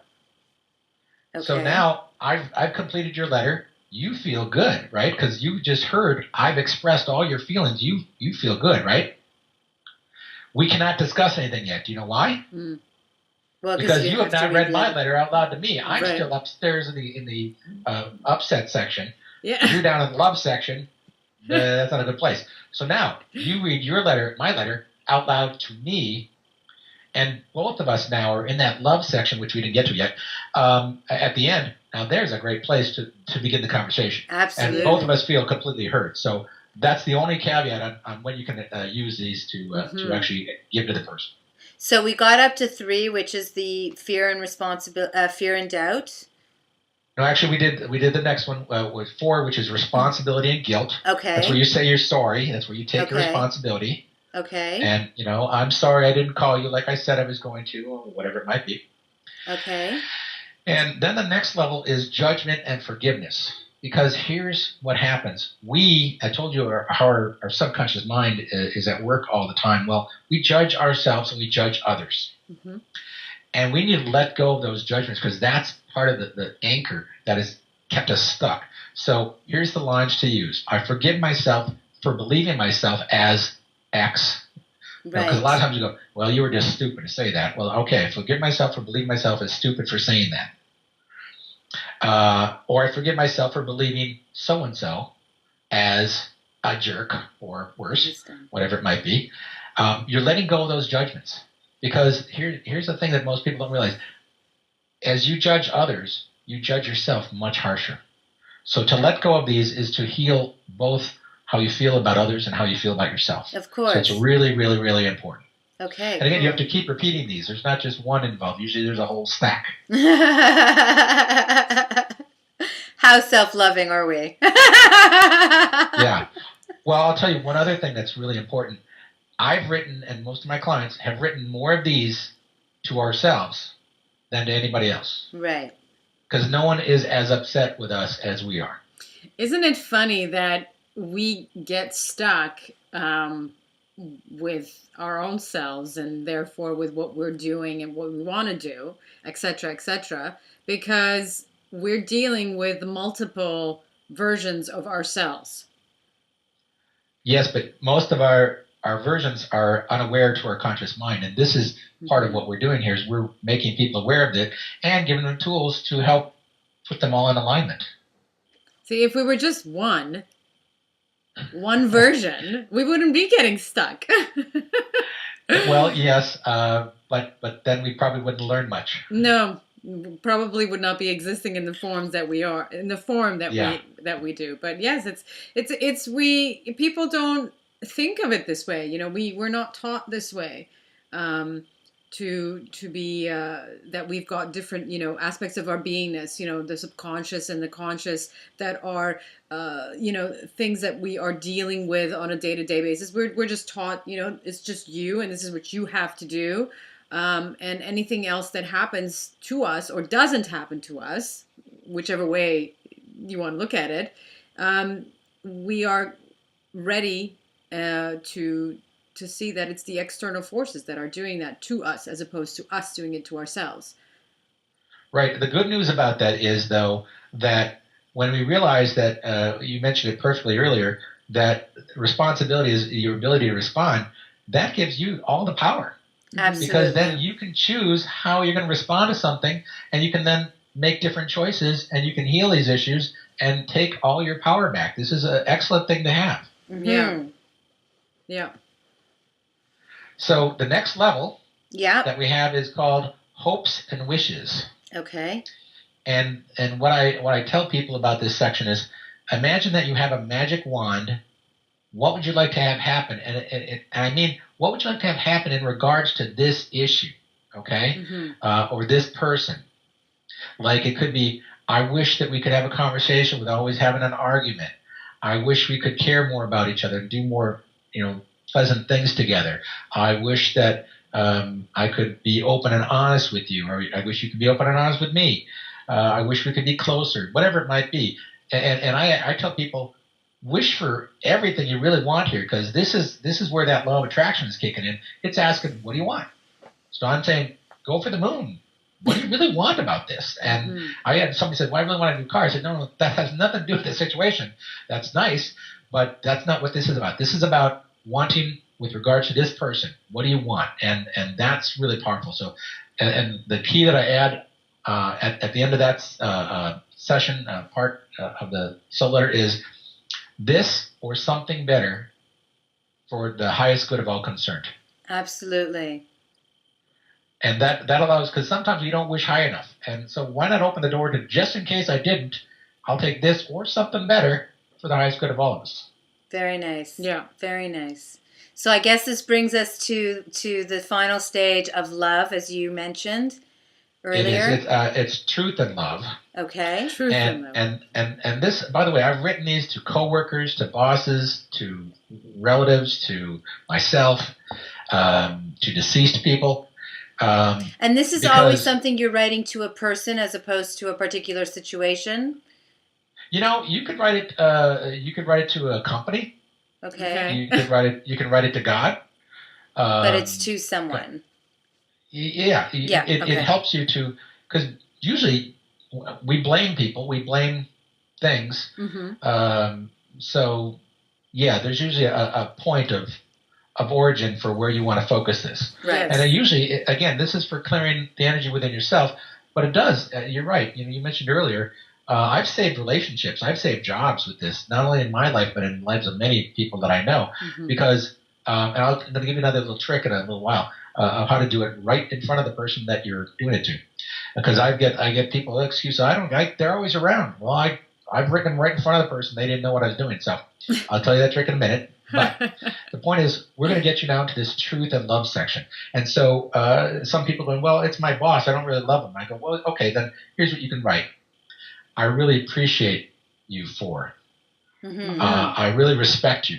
B: Okay.
C: So now I've completed your letter. You feel good, right? Because you just heard I've expressed all your feelings. You feel good, right? We cannot discuss anything yet. Do you know why? Well, because you have not read my letter out loud to me. I'm still upstairs in the upset section. Yeah. You're down in the love section. That's not a good place. So now you read my letter out loud to me, and both of us now are in that love section, which we didn't get to yet. At the end, now there's a great place to begin the conversation.
B: Absolutely.
C: And both of us feel completely heard. So that's the only caveat on when you can use these to actually give to the person.
B: So we got up to 3, which is the fear and doubt.
C: No, actually, we did the next one with 4, which is responsibility and guilt.
B: Okay.
C: That's where you say you're sorry. That's where you take your responsibility.
B: Okay.
C: And I'm sorry I didn't call you like I said I was going to, or whatever it might be.
B: Okay.
C: And then the next level is judgment and forgiveness. Because here's what happens. I told you how our subconscious mind is at work all the time. Well, we judge ourselves and we judge others.
A: Mm-hmm.
C: And we need to let go of those judgments because that's part of the anchor that has kept us stuck. So here's the lines to use. I forgive myself for believing myself as X.
B: Right.
C: Because a lot of times you go, well, you were just stupid to say that. Well, okay, I forgive myself for believing myself as stupid for saying that. Or I forgive myself for believing so-and-so as a jerk or worse, whatever it might be. You're letting go of those judgments. Because here's the thing that most people don't realize. As you judge others, you judge yourself much harsher. So to let go of these is to heal both how you feel about others and how you feel about yourself.
B: Of course.
C: So it's really, really, really important.
B: Okay.
C: And again, you have to keep repeating these. There's not just one involved. Usually there's a whole stack.
B: How self-loving are we?
C: Yeah. Well, I'll tell you one other thing that's really important. I've written, and most of my clients have written more of these to ourselves than to anybody else.
B: Right.
C: Because no one is as upset with us as we are.
A: Isn't it funny that we get stuck with our own selves and therefore with what we're doing and what we want to do, etc., because we're dealing with multiple versions of ourselves.
C: Yes, but most of our versions are unaware to our conscious mind. And this is part of what we're doing here is we're making people aware of it and giving them tools to help put them all in alignment.
A: See, if we were just one version, we wouldn't be getting stuck.
C: Well, yes, but then we probably wouldn't learn much.
A: No, probably would not be existing in the forms that we are, in the form that we do. But yes, it's people don't think of it this way. You know, we're not taught this way. To be that we've got different aspects of our beingness, the subconscious and the conscious that are things that we are dealing with on a day-to-day basis. We're just taught it's just you and this is what you have to do, and anything else that happens to us or doesn't happen to us, whichever way you want to look at it, we are ready to see that it's the external forces that are doing that to us as opposed to us doing it to ourselves.
C: Right. The good news about that is, though, that when we realize that, you mentioned it perfectly earlier, that responsibility is your ability to respond, that gives you all the power.
B: Absolutely.
C: Because then you can choose how you're going to respond to something, and you can then make different choices, and you can heal these issues and take all your power back. This is an excellent thing to have.
B: Mm-hmm.
A: Yeah.
C: So the next level
B: that
C: we have is called hopes and wishes.
B: Okay.
C: And what I tell people about this section is, imagine that you have a magic wand. What would you like to have happen? And I mean, what would you like to have happen in regards to this issue, okay?
A: Mm-hmm.
C: Or this person? Like it could be, I wish that we could have a conversation without always having an argument. I wish we could care more about each other and do more, pleasant things together. I wish that I could be open and honest with you, or I wish you could be open and honest with me. I wish we could be closer, whatever it might be. And I tell people, wish for everything you really want here, because this is where that law of attraction is kicking in. It's asking, what do you want? So I'm saying, go for the moon. What do you really want about this? And I had somebody said, well, I really want a new car. I said, no, that has nothing to do with the situation. That's nice, but that's not what this is about. This is about wanting with regards to this person. What do you want? And that's really powerful. So, and the key that I add at the end of that session, part of the soul letter is this or something better for the highest good of all concerned.
B: Absolutely.
C: And that allows, because sometimes we don't wish high enough. And so why not open the door to, just in case I didn't, I'll take this or something better for the highest good of all of us.
B: Very nice.
A: Yeah.
B: Very nice. So I guess this brings us to the final stage of love, as you mentioned earlier.
C: It's truth and love.
B: Okay.
A: Truth and love.
C: And this, by the way, I've written these to coworkers, to bosses, to relatives, to myself, to deceased people.
B: And this is
C: because,
B: always something you're writing to a person as opposed to a particular situation?
C: You could write it. You could write it to a company.
B: Okay.
C: You could write it. You can write it to God.
B: But it's to someone.
C: Yeah. It helps you to, because usually we blame people. We blame things. So yeah, there's usually a point of origin for where you want to focus this.
B: Right.
C: And then usually, again, this is for clearing the energy within yourself, but it does. You're right. You mentioned earlier, I've saved relationships. I've saved jobs with this, not only in my life, but in the lives of many people that I know. Because, and I'm going to give you another little trick in a little while of how to do it right in front of the person that you're doing it to. Because I get people excuse, they're always around. Well, I've written right in front of the person. They didn't know what I was doing. So I'll tell you that trick in a minute. But the point is, we're going to get you down to this truth and love section. And so some people go, well, it's my boss. I don't really love him. I go, well, okay, then here's what you can write. I really appreciate you for. I really respect you.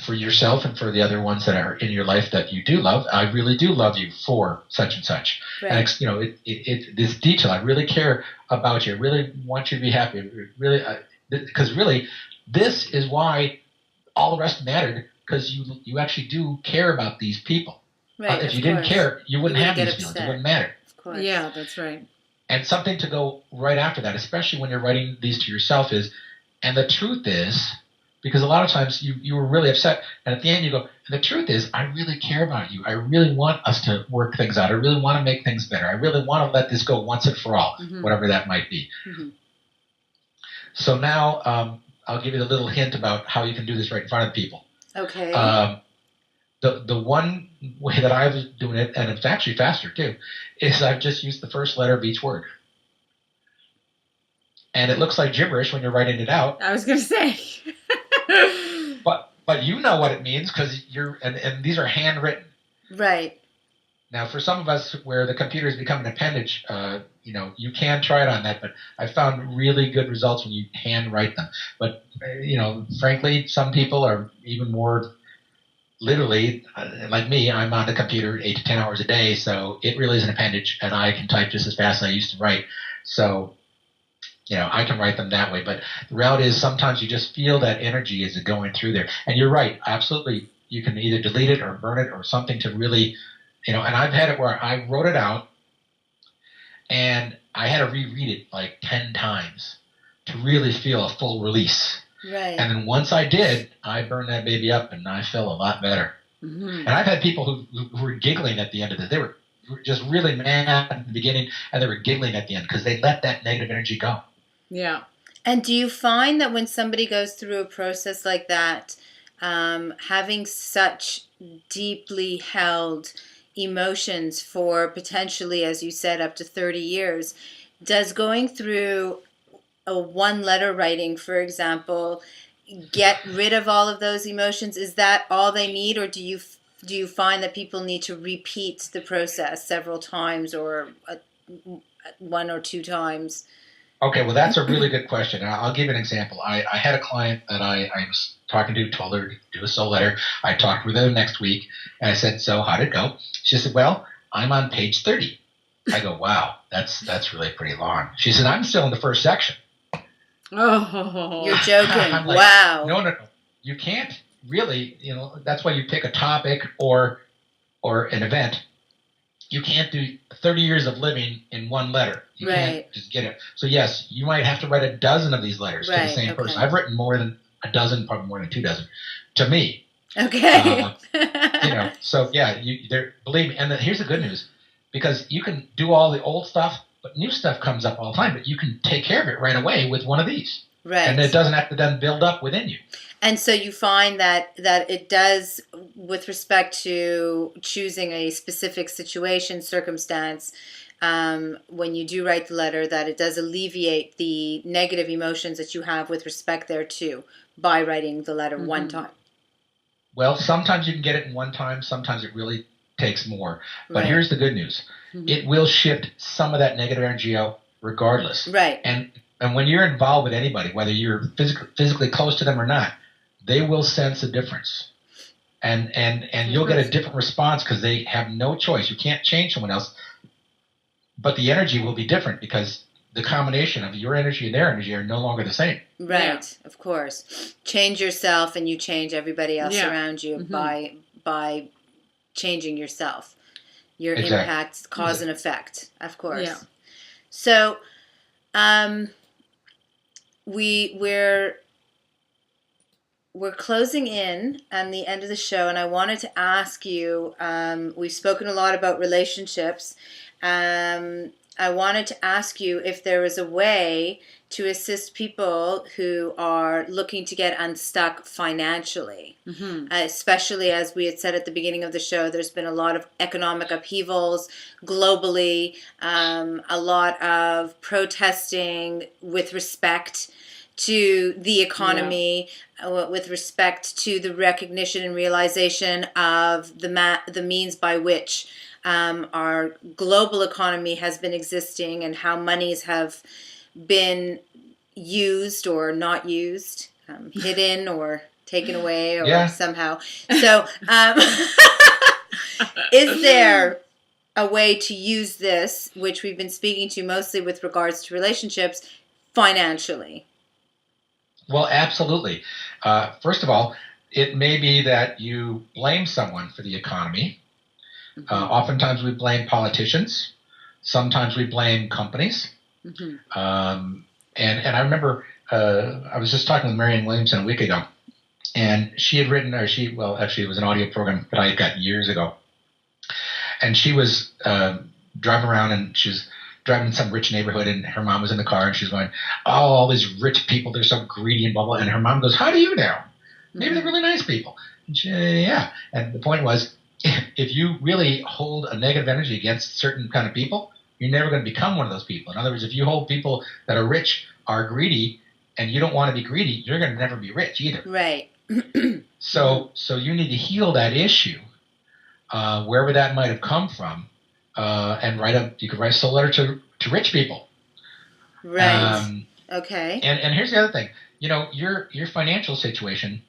C: For yourself and for the other ones that are in your life that you do love, I really do love you for such and such. Right. And this detail, I really care about you. I really want you to be happy. Really, because really, this is why all the rest mattered, because you actually do care about these people.
B: Right.
C: If you didn't care, you wouldn't have these feelings. It wouldn't matter.
B: Of course.
A: Yeah, that's right.
C: And something to go right after that, especially when you're writing these to yourself, is, and the truth is, because a lot of times you were really upset, and at the end you go, and the truth is, I really care about you. I really want us to work things out. I really want to make things better. I really want to let this go once and for all, whatever that might be. So now I'll give you a little hint about how you can do this right in front of people.
B: Okay.
C: The one way that I was doing it, and it's actually faster too, is I've just used the first letter of each word. And it looks like gibberish when you're writing it out.
A: I was going to say.
C: But you know what it means, because and these are handwritten.
B: Right.
C: Now, for some of us where the computer has become an appendage, you can try it on that, but I found really good results when you handwrite them. But, frankly, some people are even more literally, like me, I'm on the computer 8 to 10 hours a day, so it really is an appendage, and I can type just as fast as I used to write. So, I can write them that way. But the reality is sometimes you just feel that energy as it going through there. And you're right, absolutely. You can either delete it or burn it or something to really, and I've had it where I wrote it out and I had to reread it like 10 times to really feel a full release.
B: Right.
C: And then once I did, I burned that baby up and I felt a lot better. And I've had people who were giggling at the end of it. They were just really mad at the beginning and they were giggling at the end because they let that negative energy go.
A: Yeah.
B: And do you find that when somebody goes through a process like that, having such deeply held emotions for potentially, as you said, up to 30 years, does going through a one-letter writing, for example, get rid of all of those emotions? Is that all they need, or do you find that people need to repeat the process several times or one or two times?
C: Okay, well, that's a really good question. And I'll give you an example. I had a client that I was talking to, told her to do a soul letter. I talked with her next week, and I said, so how did it go? She said, well, I'm on page 30. I go, wow, that's really pretty long. She said, I'm still in the first section.
A: Oh,
B: you're joking.
C: I'm like,
B: wow.
C: No. You can't really, that's why you pick a topic or an event. You can't do 30 years of living in one letter. You can't just get it. So yes, you might have to write a dozen of these letters to the same person. I've written more than a dozen, probably more than 2 dozen, to me.
B: Okay.
C: So yeah, believe me. And here's the good news, because you can do all the old stuff, but new stuff comes up all the time. But you can take care of it right away with one of these.
B: Right.
C: And it doesn't have to then build up within you.
B: And so you find that it does, with respect to choosing a specific situation, circumstance, when you do write the letter, that it does alleviate the negative emotions that you have with respect thereto by writing the letter one time.
C: Well, sometimes you can get it in one time. Sometimes it really takes more. But here's the good news. It will shift some of that negative energy out regardless.
B: Right.
C: And when you're involved with anybody, whether you're physically close to them or not, they will sense a difference. and you'll get a different response because they have no choice. You can't change someone else, but the energy will be different because the combination of your energy and their energy are no longer the same.
B: Right,
A: Yeah.
B: of course. Change yourself and you change everybody else around you by changing yourself. Your impact, cause and effect, of course.
A: Yeah.
B: So, we're closing in on the end of the show, and I wanted to ask you. We've spoken a lot about relationships. I wanted to ask you if there was a way to assist people who are looking to get unstuck financially, especially as we had said at the beginning of the show, there's been a lot of economic upheavals globally, a lot of protesting with respect to the economy, with respect to the recognition and realization of the means by which our global economy has been existing and how monies have been used or not used, hidden or taken away or somehow. So is there a way to use this, which we've been speaking to mostly with regards to relationships, financially?
C: Well, absolutely. First of all, it may be that you blame someone for the economy. Oftentimes we blame politicians. Sometimes we blame companies. And I remember I was just talking with Marianne Williamson a week ago, and she had written, actually it was an audio program that I got years ago. And she was driving around, and she was driving in some rich neighborhood, and her mom was in the car, and she was going, "Oh, all these rich people, they're so greedy and blah, blah." And her mom goes, "How do you know? Maybe they're really nice people." And she, yeah. And the point was, if you really hold a negative energy against certain kind of people, you're never going to become one of those people. In other words, if you hold people that are rich are greedy and you don't want to be greedy, you're going to never be rich either.
B: Right.
C: So you need to heal that issue, wherever that might have come from, and you could write a soul letter to rich people.
B: Right. Okay.
C: And here's the other thing. Your financial situation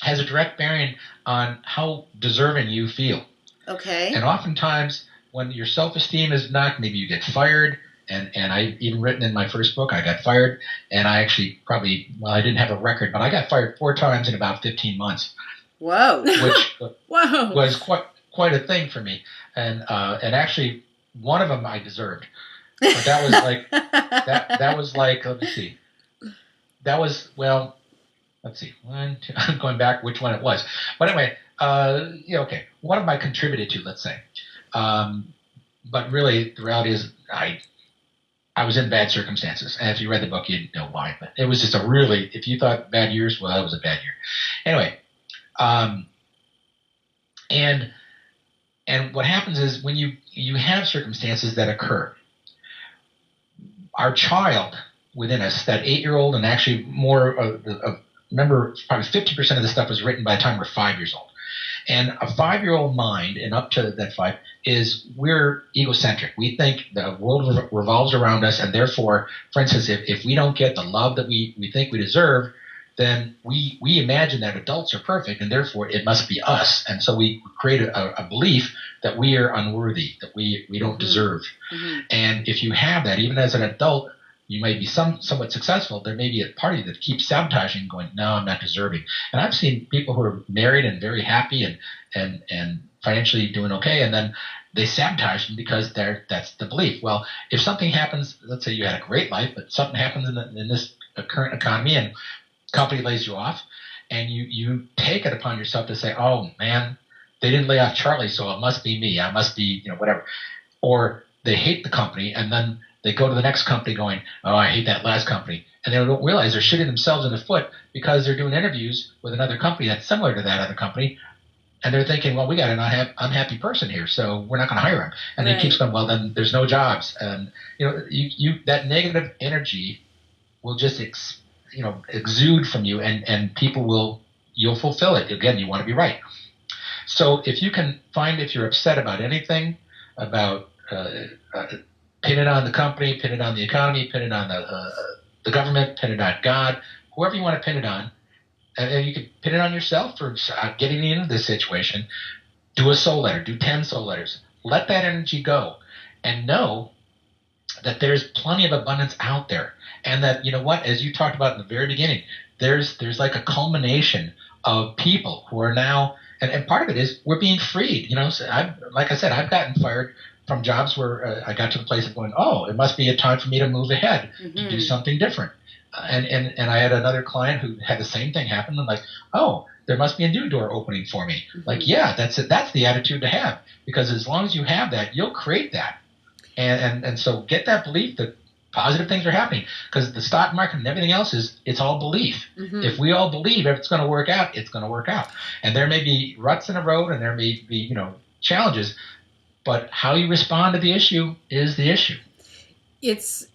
C: has a direct bearing on how deserving you feel.
B: Okay.
C: And oftentimes, when your self-esteem is knocked, maybe you get fired. And I even written in my first book, I got fired. And I actually I didn't have a record, but I got fired 4 times in about 15 months.
B: Whoa.
C: Which was quite a thing for me. And actually, one of them I deserved. But that was like, that was like, let me see. That was, well, let's see. I'm going back which one it was. But anyway, okay. One of them I contributed to, let's say. But really, the reality is I was in bad circumstances. And if you read the book, you'd know why. But it was just if you thought bad years, well, that was a bad year. Anyway, and what happens is when you have circumstances that occur, our child within us, that 8-year-old, and actually more remember, probably 50% of the stuff was written by the time we're 5 years old. And a 5-year-old mind, and up to that 5, we're egocentric. We think the world revolves around us, and therefore, for instance, if we don't get the love that we think we deserve, then we imagine that adults are perfect, and therefore it must be us. And so we create a belief that we are unworthy, that we don't deserve. And if you have that, even as an adult, you may be somewhat successful. There may be a party that keeps sabotaging, going, "No, I'm not deserving." And I've seen people who are married and very happy and financially doing okay, and then they sabotage them because that's the belief. Well, if something happens, let's say you had a great life, but something happens in this current economy, and company lays you off, and you take it upon yourself to say, "Oh man, they didn't lay off Charlie, so it must be me. I must be, whatever." Or they hate the company, and then they go to the next company going, "Oh, I hate that last company." And they don't realize they're shooting themselves in the foot because they're doing interviews with another company that's similar to that other company. And they're thinking, "Well, we got an unhappy person here, so we're not going to hire him." And they keep going, "Well, then there's no jobs." And, that negative energy will just, exude from you, and you'll fulfill it. Again, you want to be right. So if you can find, if you're upset about anything, about pin it on the company, pin it on the economy, pin it on the government, pin it on God, whoever you want to pin it on, and you could pin it on yourself for getting into this situation. Do a soul letter. Do 10 soul letters. Let that energy go, and know that there's plenty of abundance out there, and that, you know what, as you talked about in the very beginning, there's like a culmination of people who are now, and part of it is we're being freed. You know, so like I said, I've gotten fired from jobs where I got to the place of going, oh, it must be a time for me to move ahead, to do something different. And I had another client who had the same thing happen. I'm like, oh, there must be a new door opening for me. Like, yeah, that's it. That's the attitude to have, because as long as you have that, you'll create that. And so get that belief that positive things are happening, because the stock market and everything else it's all belief. If we all believe if it's going to work out, it's going to work out. And there may be ruts in the road, and there may be, you know, challenges, but how you respond to the issue is the issue.
A: It's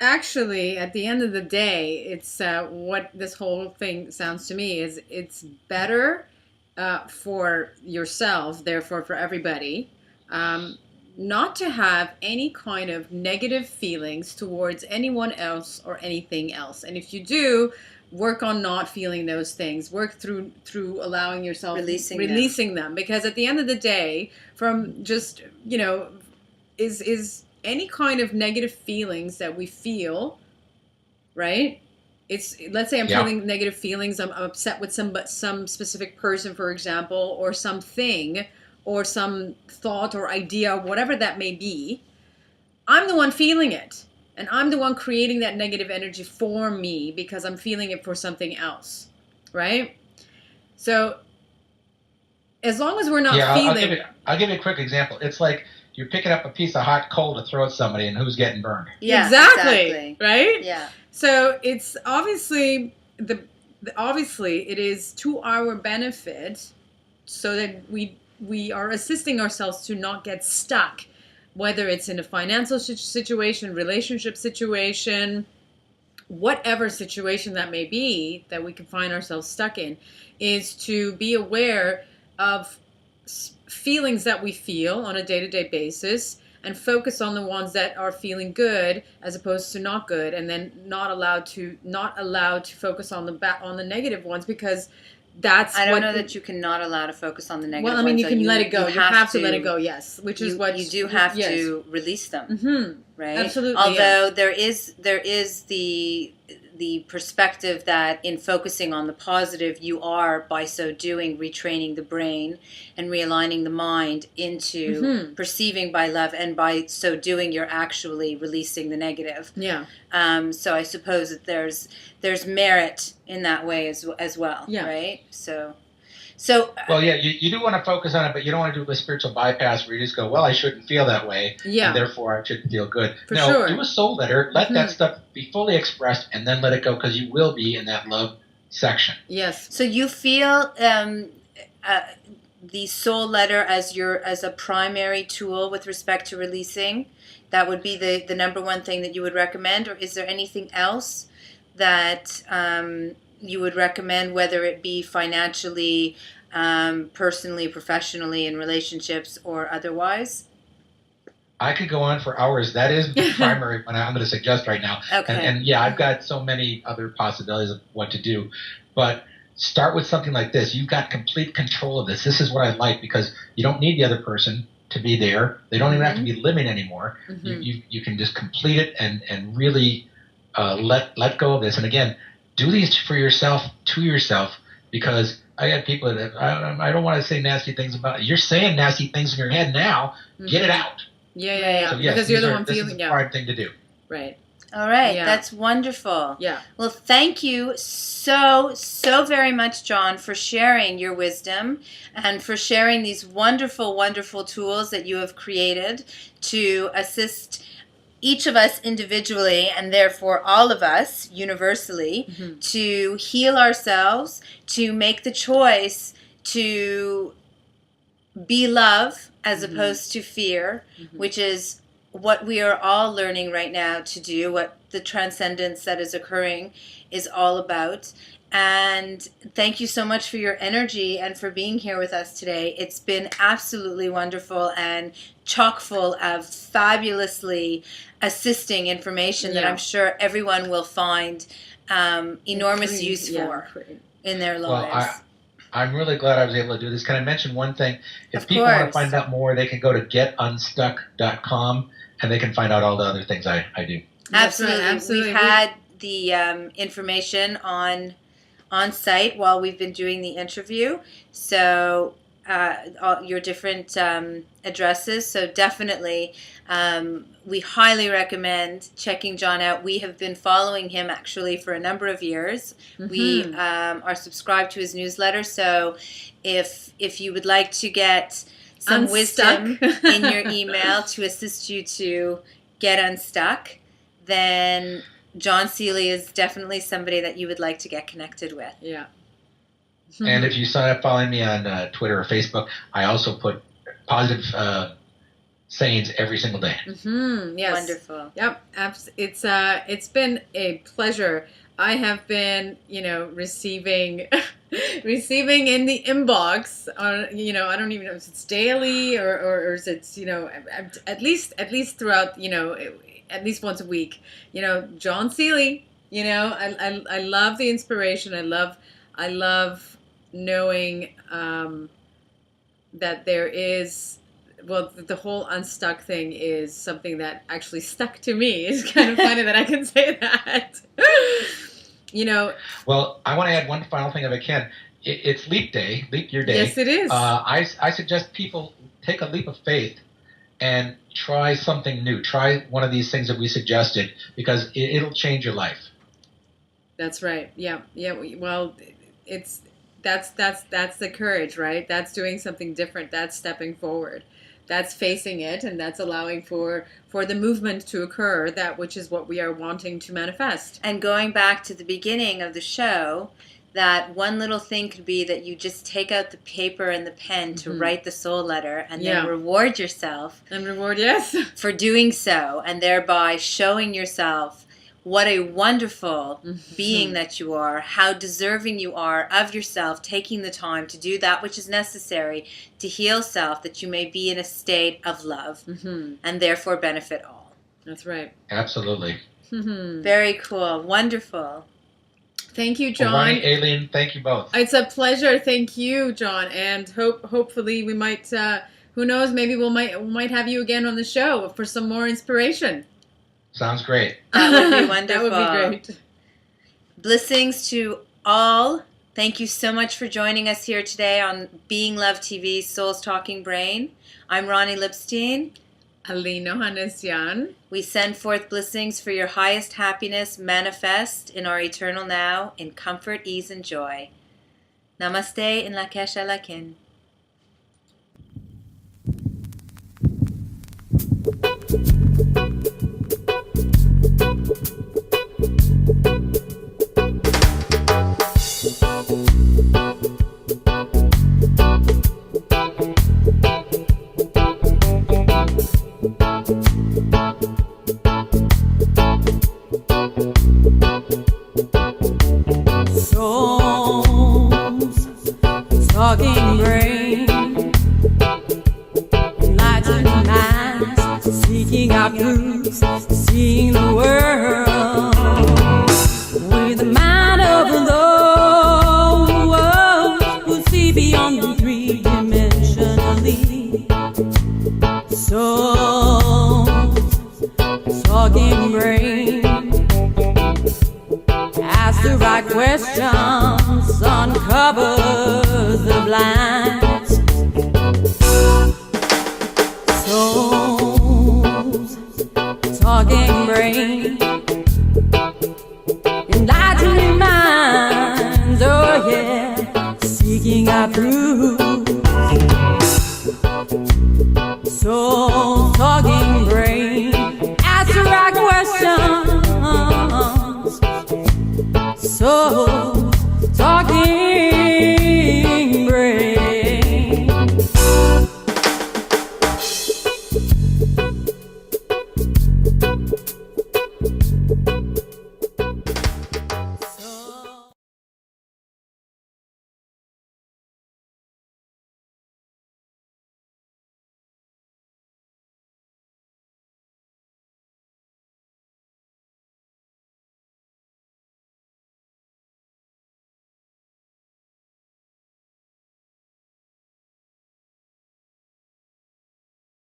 A: actually, at the end of the day, it's what this whole thing sounds to me is it's better for yourself, therefore for everybody, not to have any kind of negative feelings towards anyone else or anything else. And if you do, work on not feeling those things. Work through allowing yourself releasing them. Because at the end of the day, from just, you know, is any kind of negative feelings that we feel, right? It's, let's say I'm feeling negative feelings. I'm upset with some specific person, for example, or something, or some thought or idea, whatever that may be. I'm the one feeling it. And I'm the one creating that negative energy for me because I'm feeling it for something else. Right? So as long as we're not feeling...
C: I'll give you a quick example. It's like you're picking up a piece of hot coal to throw at somebody, and who's getting burned?
A: Yeah, exactly. Right?
B: Yeah.
A: So it's obviously obviously it is to our benefit, so that we are assisting ourselves to not get stuck, whether it's in a financial situation, relationship situation, whatever situation that may be that we can find ourselves stuck in, is to be aware of feelings that we feel on a day-to-day basis and focus on the ones that are feeling good as opposed to not good, and then not allowed to focus on the negative ones, because that's
B: I don't know that you can not allow to focus on the negative ones.
A: Well, I mean, you can let it go. You have to let it go, yes. Which is what
B: you do have to release them, right?
A: Absolutely.
B: Although there is the perspective that in focusing on the positive, you are, by so doing, retraining the brain and realigning the mind into perceiving by love, and by so doing, you're actually releasing the negative.
A: Yeah.
B: So I suppose that there's merit in that way as well, right? So
C: well, yeah, you do want to focus on it, but you don't want to do a spiritual bypass where you just go, well, I shouldn't feel that way, and therefore I shouldn't feel good. Do a soul letter, let that stuff be fully expressed, and then let it go, because you will be in that love section.
A: Yes.
B: So you feel the soul letter as a primary tool with respect to releasing? That would be the number one thing that you would recommend, or is there anything else that you would recommend, whether it be financially, personally, professionally, in relationships, or otherwise?
C: I could go on for hours. That is the primary one I'm going to suggest right now.
B: Okay.
C: And yeah, I've got so many other possibilities of what to do. But start with something like this. You've got complete control of this. This is what I like, because you don't need the other person to be there. They don't even have to be living anymore. You can just complete it and really let go of this. And again, do these for yourself, to yourself, because I got people that I don't want to say nasty things about it. You're saying nasty things in your head now. Get it out.
A: Yeah.
C: So, yes,
A: because you're the one feeling.
C: This is the hard thing to do.
A: Right.
B: All right. Yeah. That's wonderful.
A: Yeah.
B: Well, thank you so very much, John, for sharing your wisdom and for sharing these wonderful, wonderful tools that you have created to assist each of us individually, and therefore all of us universally, to heal ourselves, to make the choice to be love as opposed to fear, which is what we are all learning right now to do, what the transcendence that is occurring is all about. And thank you so much for your energy and for being here with us today. It's been absolutely wonderful and chock full of fabulously assisting information that I'm sure everyone will find enormous use for. in their
C: Well,
B: lives.
C: I'm really glad I was able to do this. Can I mention one thing? If
B: Of
C: people want to
B: course.
C: find out more, they can go to getunstuck.com and they can find out all the other things I do.
B: Absolutely.
A: That's right, absolutely.
B: We've had the information on site while we've been doing the interview. So all your different addresses. So definitely, we highly recommend checking John out. We have been following him actually for a number of years.
A: Mm-hmm.
B: We are subscribed to his newsletter. So if you would like to get some
A: Unstuck.
B: wisdom in your email to assist you to get unstuck, then John Seeley is definitely somebody that you would like to get connected with.
A: Yeah.
C: And if you sign up following me on Twitter or Facebook, I also put positive sayings every single day.
A: Mm-hmm. Yes.
B: Wonderful.
A: Yep. It's been a pleasure. I have been, receiving in the inbox on, I don't even know if it's daily or is it, at least throughout, at least once a week, John Seeley, I love the inspiration. I love knowing that there is, well, the whole Unstuck thing is something that actually stuck to me. It's kind of funny that I can say that.
C: Well, I want to add one final thing if I can. It's leap year day.
A: Yes, it is.
C: I suggest people take a leap of faith and try something new. Try one of these things that we suggested because it'll change your life.
A: That's right. Yeah. Well, that's the courage, right? That's doing something different. That's stepping forward. That's facing it, and that's allowing for the movement to occur, that which is what we are wanting to manifest.
B: And going back to the beginning of the show, that one little thing could be that you just take out the paper and the pen to write the soul letter and then reward yourself.
A: And reward, yes.
B: For doing so, and thereby showing yourself what a wonderful being that you are, how deserving you are of yourself, taking the time to do that which is necessary to heal self, that you may be in a state of love and therefore benefit all.
A: That's right.
C: Absolutely.
B: Very cool. Wonderful.
A: Thank you, John.
C: Well, Ronnie, Aline, thank you both.
A: It's a pleasure. Thank you, John. And hopefully we might, who knows, maybe we might have you again on the show for some more inspiration.
C: Sounds great.
B: That would be wonderful.
A: That would be great.
B: Blessings to all. Thank you so much for joining us here today on Being Love TV's Soul's Talking Brain. I'm Ronnie Lipstein.
A: Aline Johannesyan.
B: We send forth blessings for your highest happiness manifest in our eternal now in comfort, ease, and joy. Namaste in Lakesh Alakin.
D: Souls, talking brain, enlightened minds, seeking out truths, seeing the world with the mind of those who see beyond the three-dimensionally. Souls, talking brain, ask the right questions, uncovers the blinds. Souls, talking brain, enlightening minds, oh yeah, seeking out truth.